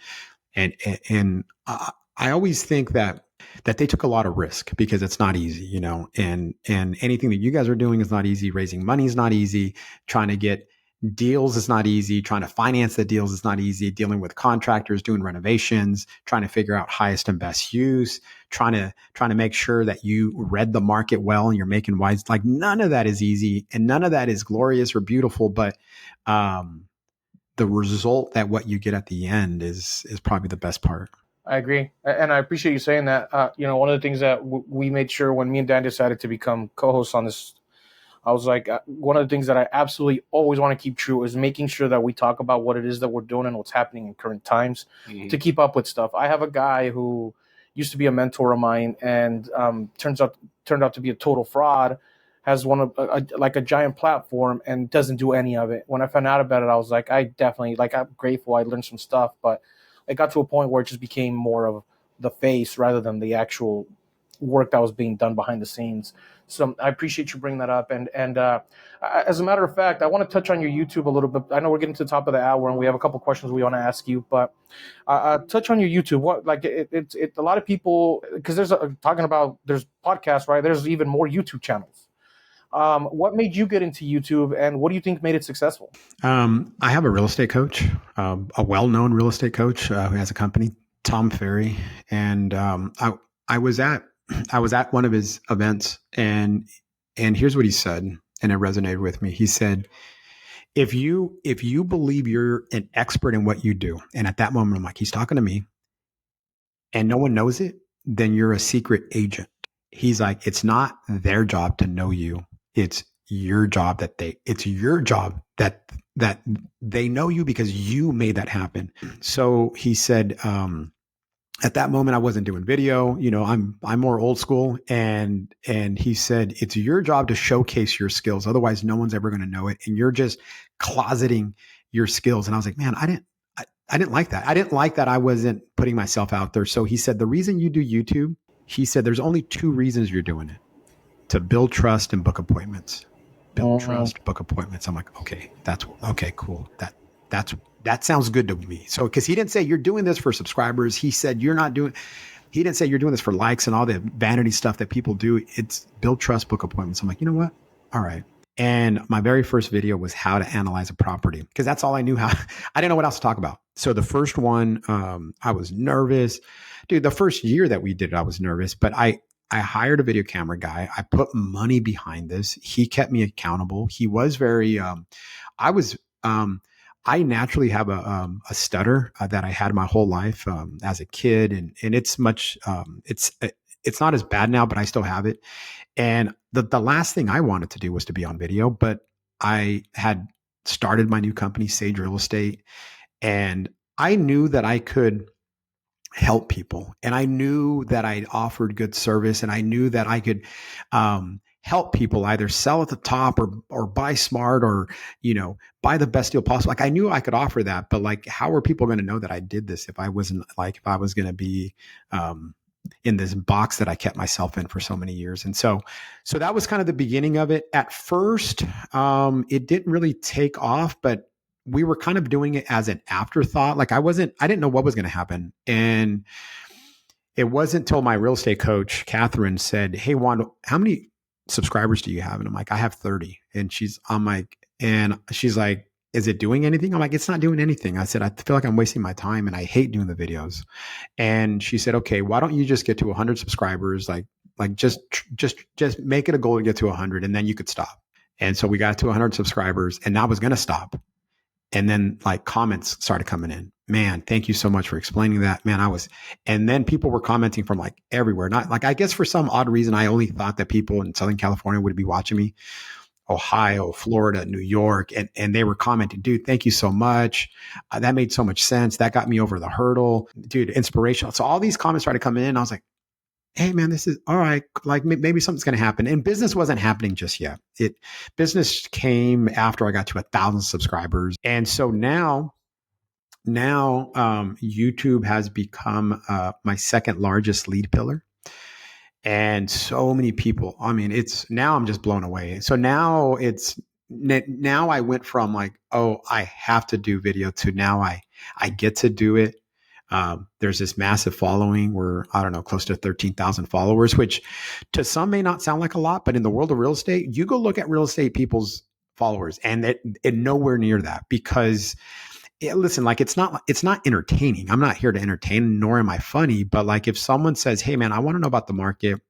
and I always think that they took a lot of risk because it's not easy, and anything that you guys are doing is not easy. Raising money is not easy. Trying to get deals is not easy. Trying to finance the deals is not easy. Dealing with contractors, doing renovations, trying to figure out highest and best use, trying to make sure that you read the market well and you're making wise, like none of that is easy and none of that is glorious or beautiful, but, the result that what you get at the end is probably the best part. I agree. And I appreciate you saying that. One of the things that we made sure when me and Dan decided to become co-hosts on this, I was like, one of the things that I absolutely always want to keep true is making sure that we talk about what it is that we're doing and what's happening in current times to keep up with stuff. I have a guy who used to be a mentor of mine and turned out to be a total fraud, has a giant platform and doesn't do any of it. When I found out about it, I was like, I'm grateful. I learned some stuff, but it got to a point where it just became more of the face rather than the actual work that was being done behind the scenes. So I appreciate you bringing that up. And as a matter of fact, I want to touch on your YouTube a little bit. I know we're getting to the top of the hour and we have a couple questions we want to ask you, but touch on your YouTube. What, like it's a lot of people, because there's podcasts, right? There's even more YouTube channels. What made you get into YouTube and what do you think made it successful? I have a real estate coach, a well-known real estate coach who has a company, Tom Ferry. And I was at one of his events and here's what he said. And it resonated with me. He said, if you believe you're an expert in what you do, and at that moment, I'm like, he's talking to me and no one knows it, then you're a secret agent. He's like, it's not their job to know you. It's your job that they know you because you made that happen. So he said, at that moment, I wasn't doing video. I'm more old school. And he said, it's your job to showcase your skills. Otherwise, no one's ever going to know it. And you're just closeting your skills. And I was like, man, I didn't like that. I didn't like that I wasn't putting myself out there. So he said, the reason you do YouTube, he said, there's only two reasons you're doing it: to build trust and book appointments. Build trust, book appointments. I'm like, okay, cool. That sounds good to me. So, because he didn't say you're doing this for subscribers. He said he didn't say you're doing this for likes and all the vanity stuff that people do. It's build trust, book appointments. I'm like, you know what? All right. And my very first video was how to analyze a property, because that's all I knew how. I didn't know what else to talk about. So the first one, I was nervous. Dude, the first year that we did it, I was nervous, but I hired a video camera guy. I put money behind this. He kept me accountable. He was very, I naturally have a stutter that I had my whole life as a kid, and it's much it's not as bad now, but I still have it. And the last thing I wanted to do was to be on video, but I had started my new company, Sage Real Estate, and I knew that I could help people, and I knew that I offered good service, and I knew that I could help people either sell at the top or buy smart or, buy the best deal possible. Like I knew I could offer that, but like, how are people going to know that I did this if I was going to be in this box that I kept myself in for so many years? And so that was kind of the beginning of it. At first, it didn't really take off, but we were kind of doing it as an afterthought. Like I didn't know what was going to happen. And it wasn't until my real estate coach, Catherine, said, "Hey, Juan, how many subscribers do you have?" And I'm like, "I have 30. And she's like, "Is it doing anything?" I'm like, "It's not doing anything." I said, "I feel like I'm wasting my time and I hate doing the videos." And she said, "Okay, why don't you just get to 100 subscribers? Like just make it a goal to get to 100 and then you could stop." And so we got to 100 subscribers and I was going to stop. And then like comments started coming in Man, thank you so much for explaining that. Man, and then people were commenting from like everywhere. Not like, I guess for some odd reason, I only thought that people in Southern California would be watching me. Ohio, Florida, New York, and they were commenting, dude, thank you so much. That made so much sense. That got me over the hurdle, dude, inspirational. So all these comments started coming in. I was like, hey man, this is all right. Like maybe something's going to happen. And business wasn't happening just yet. Business came after I got to 1,000 subscribers. And so now, YouTube has become my second largest lead pillar. And so many people, I mean, now I'm just blown away. So now I went from like, oh, I have to do video to now I get to do it. There's this massive following. We're, I don't know, close to 13,000 followers, which to some may not sound like a lot, but in the world of real estate, you go look at real estate people's followers and it nowhere near that because listen, like it's not entertaining. I'm not here to entertain, nor am I funny. But like if someone says, hey man, I want to know about the market.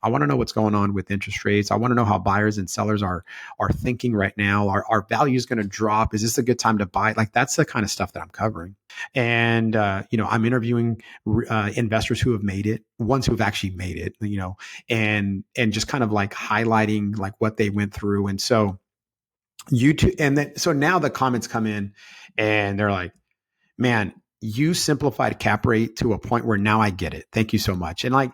I want to know what's going on with interest rates. I want to know how buyers and sellers are thinking right now. Are values going to drop? Is this a good time to buy? Like that's the kind of stuff that I'm covering. And I'm interviewing investors who have made it, ones who have actually made it, and just kind of like highlighting like what they went through. And so YouTube, and then so now the comments come in and they're like, man, you simplified cap rate to a point where now I get it. Thank you so much. And like,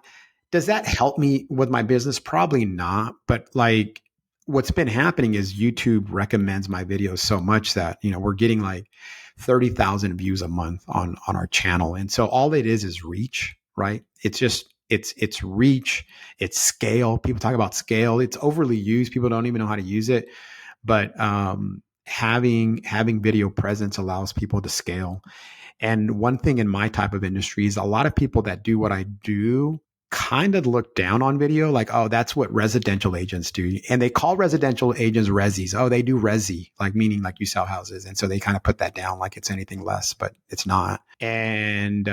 does that help me with my business? Probably not. But like what's been happening is YouTube recommends my videos so much that, we're getting like 30,000 views a month on our channel. And so all it is reach, right? It's just, it's reach, it's scale. People talk about scale. It's overly used. People don't even know how to use it. But having video presence allows people to scale. And one thing in my type of industry is a lot of people that do what I do kind of look down on video, like, oh, that's what residential agents do. And they call residential agents resis. Oh, they do resi, like meaning like you sell houses. And so they kind of put that down like it's anything less, but it's not. And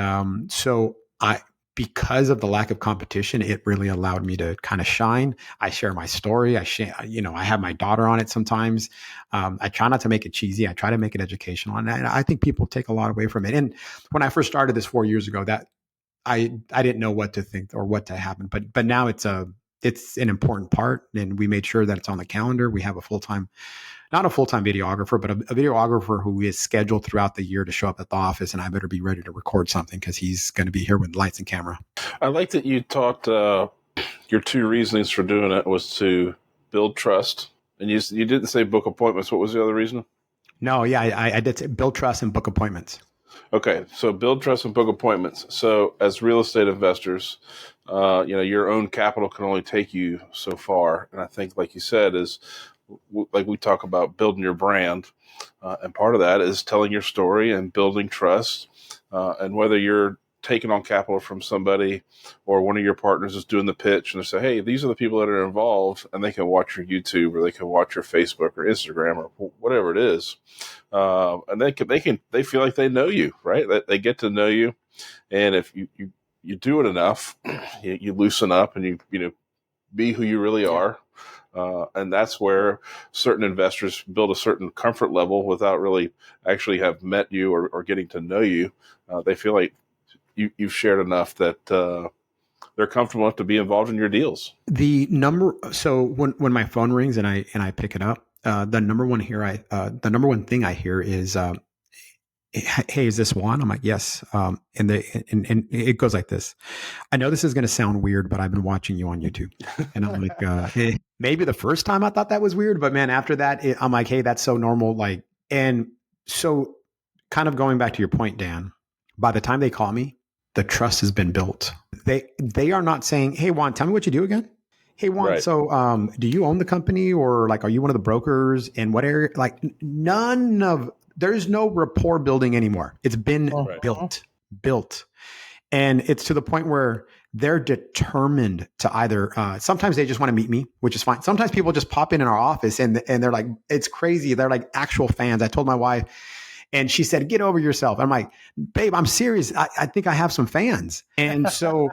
because of the lack of competition, it really allowed me to kind of shine. I share my story. I have my daughter on it sometimes. I try not to make it cheesy. I try to make it educational. And I think people take a lot away from it. And when I first started this 4 years ago, that I didn't know what to think or what to happen. But now it's an important part. And we made sure that it's on the calendar. We have not a full-time videographer, but a videographer who is scheduled throughout the year to show up at the office, and I better be ready to record something because he's going to be here with lights and camera. I like that you taught your two reasonings for doing it was to build trust, and you didn't say book appointments. What was the other reason? No, yeah, I did say build trust and book appointments. Okay, so build trust and book appointments. So as real estate investors, your own capital can only take you so far, and I think, like you said, is like we talk about building your brand, and part of that is telling your story and building trust. And whether you're taking on capital from somebody or one of your partners is doing the pitch and they say, hey, these are the people that are involved, and they can watch your YouTube or they can watch your Facebook or Instagram or whatever it is. And they feel like they know you, right? They get to know you. And if you do it enough, you loosen up and you be who you really are. And that's where certain investors build a certain comfort level without really actually have met you or getting to know you. They feel like you've shared enough that they're comfortable enough to be involved in your deals. So when my phone rings and I pick it up, the number one thing I hear is, hey, is this Juan? I'm like, yes. And it goes like this. I know this is going to sound weird, but I've been watching you on YouTube. And I'm like, maybe the first time I thought that was weird, but man, after that, I'm like, hey, that's so normal. Like, and so kind of going back to your point, Dan, by the time they call me, the trust has been built. They are not saying, hey, Juan, tell me what you do again. Hey, Juan, right. So do you own the company, or like, are you one of the brokers in what area? Like there's no rapport building anymore. It's been built. And it's to the point where they're determined to either, sometimes they just want to meet me, which is fine. Sometimes people just pop in our office and they're like, it's crazy. They're like actual fans. I told my wife, and she said, get over yourself. I'm like, babe, I'm serious. I think I have some fans. And so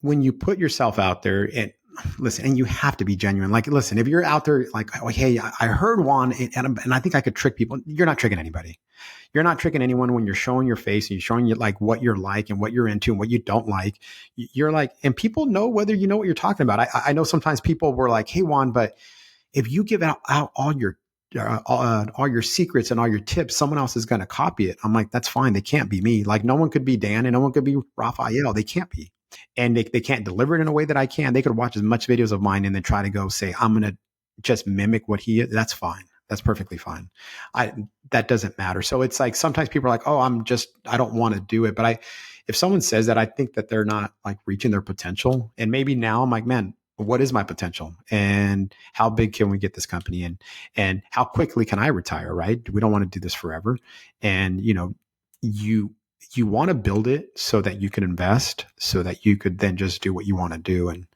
when you put yourself out there, and listen, and you have to be genuine. Like, listen, if you're out there like, oh, hey, I heard Juan, and I think I could trick people. You're not tricking anybody. You're not tricking anyone when you're showing your face and you're showing you like what you're like and what you're into and what you don't like. You're like, and people know whether you know what you're talking about. I know sometimes people were like, hey, Juan, but if you give out all your secrets and all your tips, someone else is going to copy it. I'm like, that's fine. They can't be me. Like, no one could be Dan and no one could be Raphael. They can't be. And they can't deliver it in a way that I can. They could watch as much videos of mine and then try to go say, I'm going to just mimic what he is. That's fine. That's perfectly fine. That doesn't matter. So it's like, sometimes people are like, oh, I don't want to do it. But if someone says that, I think that they're not like reaching their potential. And maybe now I'm like, man, what is my potential and how big can we get this company and how quickly can I retire? Right. We don't want to do this forever. And, you want to build it so that you can invest, so that you could then just do what you want to do. And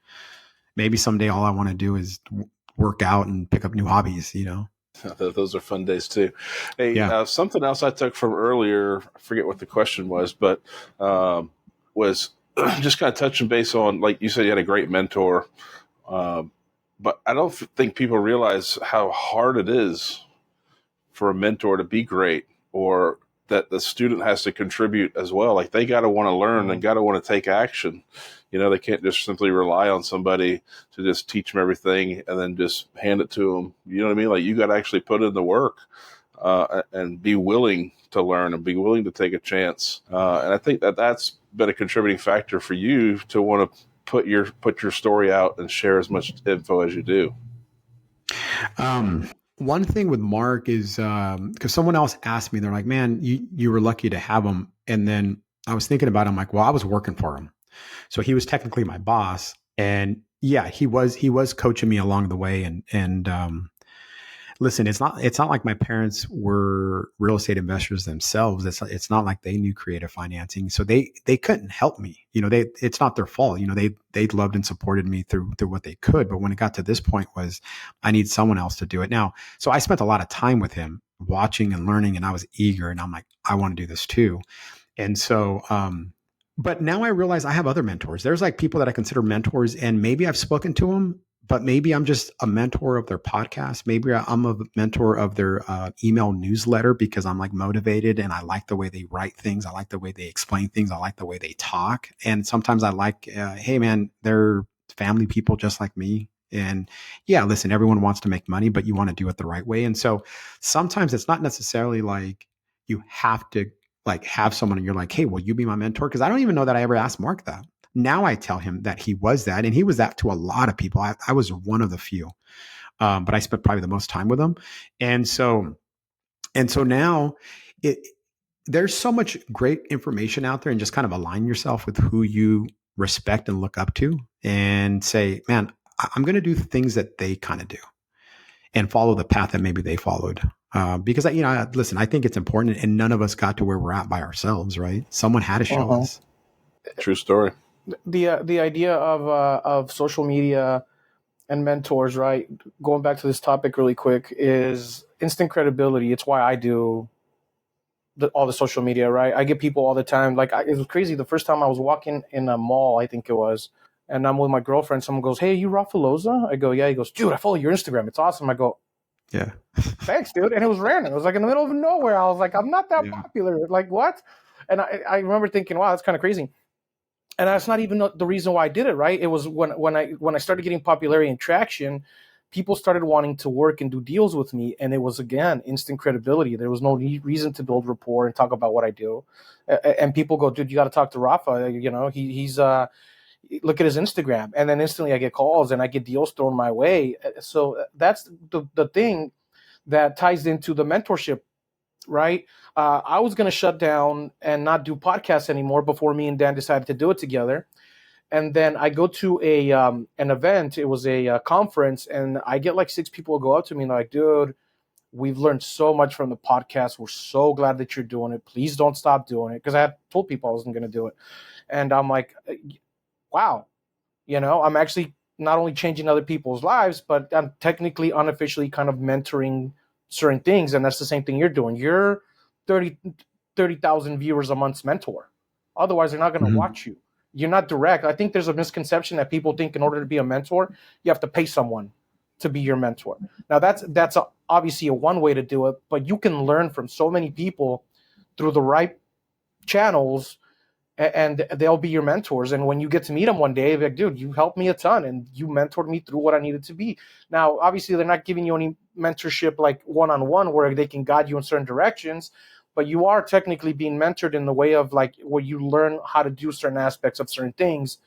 maybe someday all I want to do is work out and pick up new hobbies, Those are fun days too. Hey, Yeah. something else I took from earlier, I forget what the question was, but was just kind of touching base on, like you said, you had a great mentor. But I don't think people realize how hard it is for a mentor to be great, or that the student has to contribute as well. Like, they got to want to learn and got to want to take action. They can't just simply rely on somebody to just teach them everything and then just hand it to them. You know what I mean? Like, you got to actually put in the work and be willing to learn and be willing to take a chance. And I think that that's been a contributing factor for you to want to put your story out and share as much info as you do. One thing with Mark is because someone else asked me, they're like, man, you were lucky to have him. And then I was thinking about it. I'm like, well, I was working for him. So he was technically my boss. And yeah, he was coaching me along the way. And listen, it's not like my parents were real estate investors themselves. It's not like they knew creative financing. So they couldn't help me. It's not their fault. They loved and supported me through what they could. But when it got to this point was I need someone else to do it now. So I spent a lot of time with him watching and learning, and I was eager, and I'm like, I want to do this too. And so, but now I realize I have other mentors. There's like people that I consider mentors, and maybe I've spoken to them, but maybe I'm just a mentor of their podcast. Maybe I'm a mentor of their email newsletter because I'm like motivated and I like the way they write things. I like the way they explain things. I like the way they talk. And sometimes I like, hey man, they're family people just like me. And yeah, listen, everyone wants to make money, but you want to do it the right way. And so sometimes it's not necessarily like you have to like have someone and you're like, hey, will you be my mentor? Because I don't even know that I ever asked Mark that. Now I tell him that he was that, and he was that to a lot of people. I was one of the few, but I spent probably the most time with him. And so now there's so much great information out there, and just kind of align yourself with who you respect and look up to and say, man, I'm going to do things that they kind of do and follow the path that maybe they followed. Because, listen, I think it's important, and none of us got to where we're at by ourselves, right? Someone had to show us. True story. The idea of social media and mentors, right? Going back to this topic really quick, is instant credibility. It's why I do all the social media, right? I get people all the time. Like, it was crazy. The first time I was walking in a mall, I think it was, and I'm with my girlfriend. Someone goes, "Hey, are you Rafaeloza?" I go, "Yeah." He goes, "Dude, I follow your Instagram. It's awesome." I go, "Yeah, thanks, dude." And it was random. It was like in the middle of nowhere. I was like, I'm not that popular. Like, what? And I remember thinking, wow, that's kind of crazy. And that's not even the reason why I did it, right? It was when I started getting popularity and traction, people started wanting to work and do deals with me. And it was, again, instant credibility. There was no reason to build rapport and talk about what I do. And people go, "Dude, you got to talk to Rafa. He's look at his Instagram." And then instantly I get calls and I get deals thrown my way. So that's the thing that ties into the mentorship, right? I was going to shut down and not do podcasts anymore before me and Dan decided to do it together. And then I go to an event. It was a conference, and I get like 6 people who go up to me and they're like, "Dude, we've learned so much from the podcast. We're so glad that you're doing it. Please don't stop doing it." Because I had told people I wasn't going to do it. And I'm like, wow, I'm actually not only changing other people's lives, but I'm technically, unofficially kind of mentoring certain things. And that's the same thing you're doing. You're 30,000 viewers a month's mentor. Otherwise, they're not going to watch you. You're not direct. I think there's a misconception that people think in order to be a mentor, you have to pay someone to be your mentor. Now that's obviously a one way to do it, but you can learn from so many people through the right channels, and they'll be your mentors. And when you get to meet them one day, they're like, dude, you helped me a ton and you mentored me through what I needed to be. Now, obviously, they're not giving you any mentorship like one-on-one where they can guide you in certain directions, but you are technically being mentored in the way of like where you learn how to do certain aspects of certain things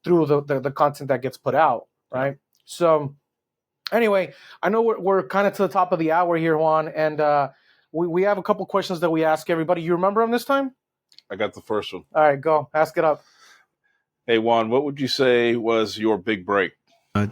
through the content that gets put out, right? So anyway, I know we're kind of to the top of the hour here, Juan, and we have a couple questions that we ask everybody. You remember them this time? I got the first one. All right, go. Ask it up. Hey, Juan, what would you say was your big break?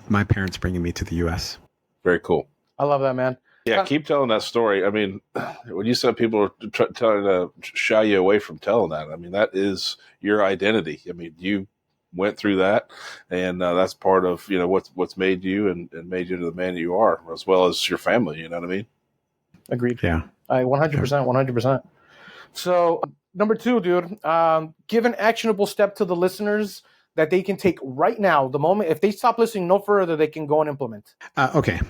My parents bringing me to the U.S. Very cool. I love that, man. Yeah, keep telling that story. I mean, when you said people are trying to shy you away from telling that, I mean, that is your identity. I mean, you went through that, and that's part of, you know, what's made you and made you into the man that you are, as well as your family. You know what I mean? Agreed. Yeah. 100%. So number 2, dude, give an actionable step to the listeners that they can take right now. The moment, if they stop listening no further, they can go and implement. Okay.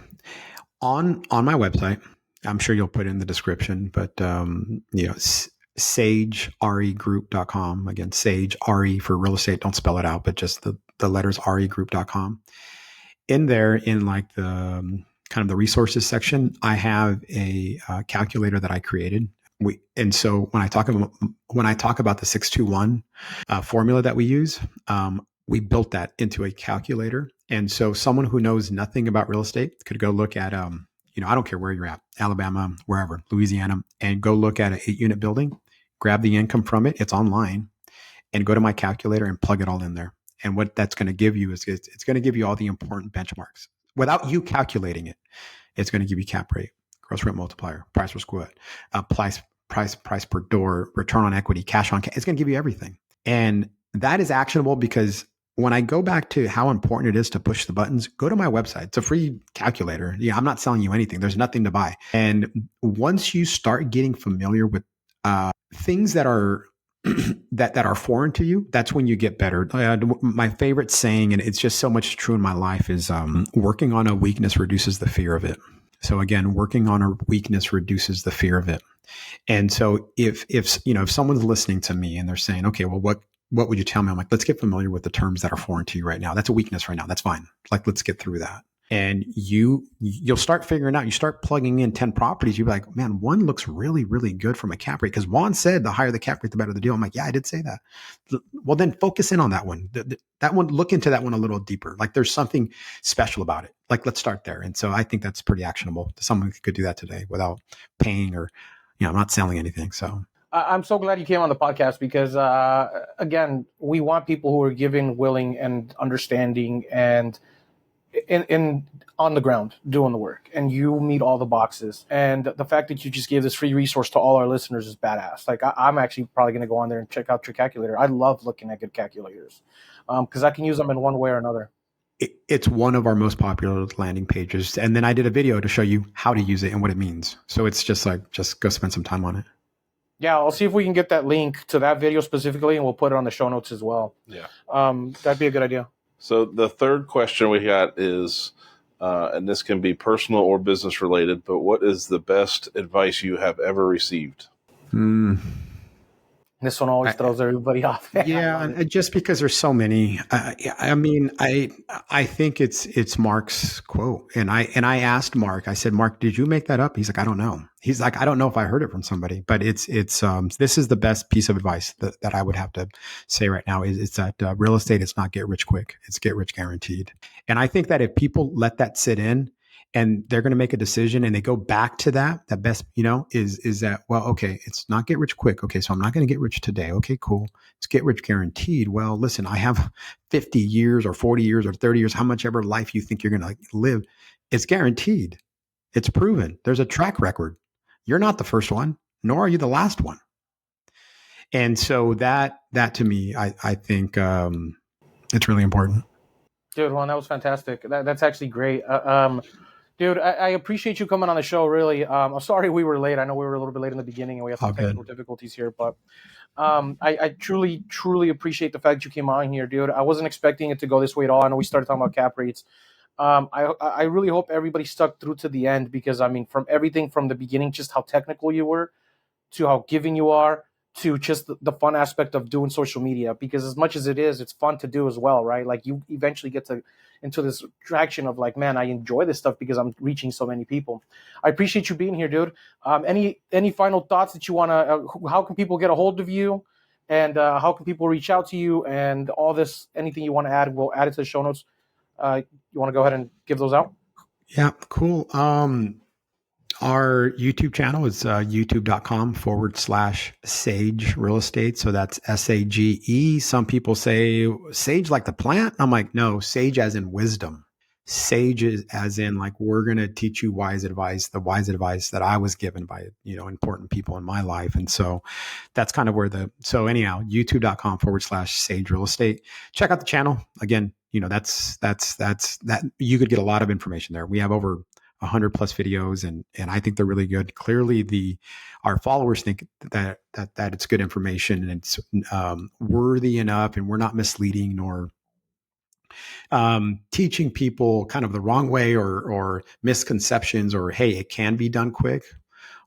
On my website, I'm sure you'll put in the description, but sageregroup.com. Again, Sage, RE for real estate. Don't spell it out, but just the letters regroup.com. In there, in like the kind of the resources section, I have a calculator that I created. And so when I talk about the 621 formula that we use, we built that into a calculator. And so someone who knows nothing about real estate could go look at, I don't care where you're at, Alabama, wherever, Louisiana, and go look at an 8-unit building, grab the income from it. It's online, and go to my calculator and plug it all in there. And what that's going to give you is it's going to give you all the important benchmarks without you calculating it. It's going to give you cap rate, gross rent multiplier, price per square, price per door, return on equity, cash on cash. It's going to give you everything. And that is actionable because when I go back to how important it is to push the buttons, go to my website. It's a free calculator. Yeah, I'm not selling you anything. There's nothing to buy. And once you start getting familiar with things that are that are foreign to you, that's when you get better. My favorite saying, and it's just so much true in my life, is working on a weakness reduces the fear of it. So again, working on a weakness reduces the fear of it. And so if someone's listening to me and they're saying, okay, well, what would you tell me? I'm like, let's get familiar with the terms that are foreign to you right now. That's a weakness right now. That's fine. Like, let's get through that. And you'll start figuring out, you start plugging in 10 properties. You'll be like, man, one looks really, really good from a cap rate. Because Juan said the higher the cap rate, the better the deal. I'm like, yeah, I did say that. Well, then focus in on that one. That one, look into that one a little deeper. Like there's something special about it. Like, let's start there. And so I think that's pretty actionable. Someone could do that today without paying or, I'm not selling anything. So I'm so glad you came on the podcast because, again, we want people who are giving, willing, and understanding and in on the ground doing the work, and you meet all the boxes. And the fact that you just gave this free resource to all our listeners is badass. Like I'm actually probably going to go on there and check out your calculator. I love looking at good calculators because I can use them in one way or another. It's one of our most popular landing pages. And then I did a video to show you how to use it and what it means. So it's just go spend some time on it. Yeah, I'll see if we can get that link to that video specifically, and we'll put it on the show notes as well. Yeah. That'd be a good idea. So the third question we got is, and this can be personal or business related, but what is the best advice you have ever received? This one always throws everybody off. Yeah, and just because there's so many. I think it's Mark's quote, and I asked Mark. I said, Mark, did you make that up? He's like, I don't know. He's like, I don't know if I heard it from somebody, but it's this is the best piece of advice that I would have to say right now is that real estate is not get rich quick. It's get rich guaranteed. And I think that if people let that sit in, and they're going to make a decision and they go back to that best, is that, well, okay, it's not get rich quick. Okay. So I'm not going to get rich today. Okay, cool. It's get rich guaranteed. Well, listen, I have 50 years or 40 years or 30 years, how much ever life you think you're going to live. It's guaranteed. It's proven. There's a track record. You're not the first one, nor are you the last one. And so that to me, I think it's really important. Dude, Juan, that was fantastic. That's actually great. Dude, I appreciate you coming on the show. Really, I'm sorry we were late. I know we were a little bit late in the beginning, and we had some technical difficulties here. But I truly, truly appreciate the fact you came on here, dude. I wasn't expecting it to go this way at all. I know we started talking about cap rates. I really hope everybody stuck through to the end, because I mean, from everything from the beginning, just how technical you were, to how giving you are, to just the fun aspect of doing social media, because as much as it is, it's fun to do as well, right? Like, you eventually get into this traction of like, man, I enjoy this stuff because I'm reaching so many people. I appreciate you being here, dude. Any final thoughts that you want to, how can people get a hold of you, and how can people reach out to you, and all this, anything you want to add, we'll add it to the show notes. You want to go ahead and give those out? Yeah, cool. Our YouTube channel is youtube.com/Sage Real Estate. So that's SAGE. Some people say sage like the plant. I'm like, no, sage as in wisdom. Sage is as in like, we're going to teach you wise advice, the wise advice that I was given by, important people in my life. And so that's kind of where anyhow, youtube.com/Sage Real Estate. Check out the channel. Again, that's that you could get a lot of information there. We have over 100 plus videos, and I think they're really good. Clearly, our followers think that it's good information, and it's worthy enough, and we're not misleading nor teaching people kind of the wrong way or misconceptions, or hey, it can be done quick.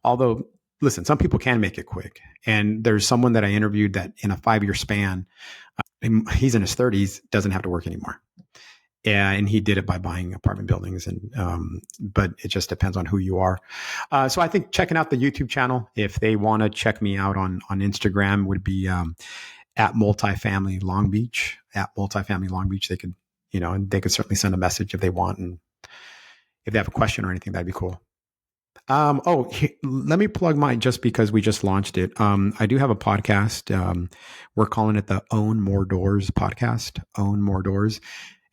Although, listen, some people can make it quick, and there's someone that I interviewed that in a 5-year span, he's in his 30s, doesn't have to work anymore. Yeah, and he did it by buying apartment buildings, and but it just depends on who you are. So I think checking out the YouTube channel, if they want to check me out on Instagram, would be at multifamily Long Beach. At multifamily Long Beach, they could and they could certainly send a message if they want, and if they have a question or anything, that'd be cool. Let me plug mine just because we just launched it. I do have a podcast. We're calling it the Own More Doors podcast. Own More Doors.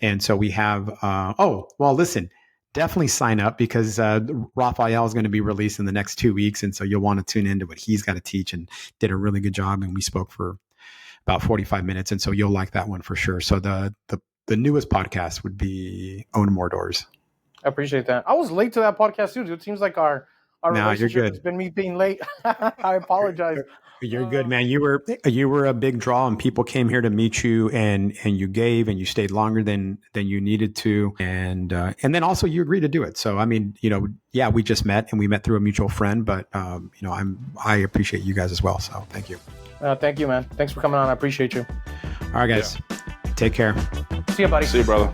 And so we have, listen, definitely sign up, because Raphael is going to be released in the next 2 weeks. And so you'll want to tune into what he's got to teach, and did a really good job. And we spoke for about 45 minutes. And so you'll like that one for sure. So the newest podcast would be Own More Doors. I appreciate that. I was late to that podcast too, dude. It seems like our relationship has been me being late. I apologize. You're good, man. You were a big draw, and people came here to meet you, and you gave, and you stayed longer than you needed to, and then also you agreed to do it. So I mean, we just met, and we met through a mutual friend, but I appreciate you guys as well. So thank you. Thank you, man. Thanks for coming on. I appreciate you. All right, guys. Take care. See you, buddy. See you, brother.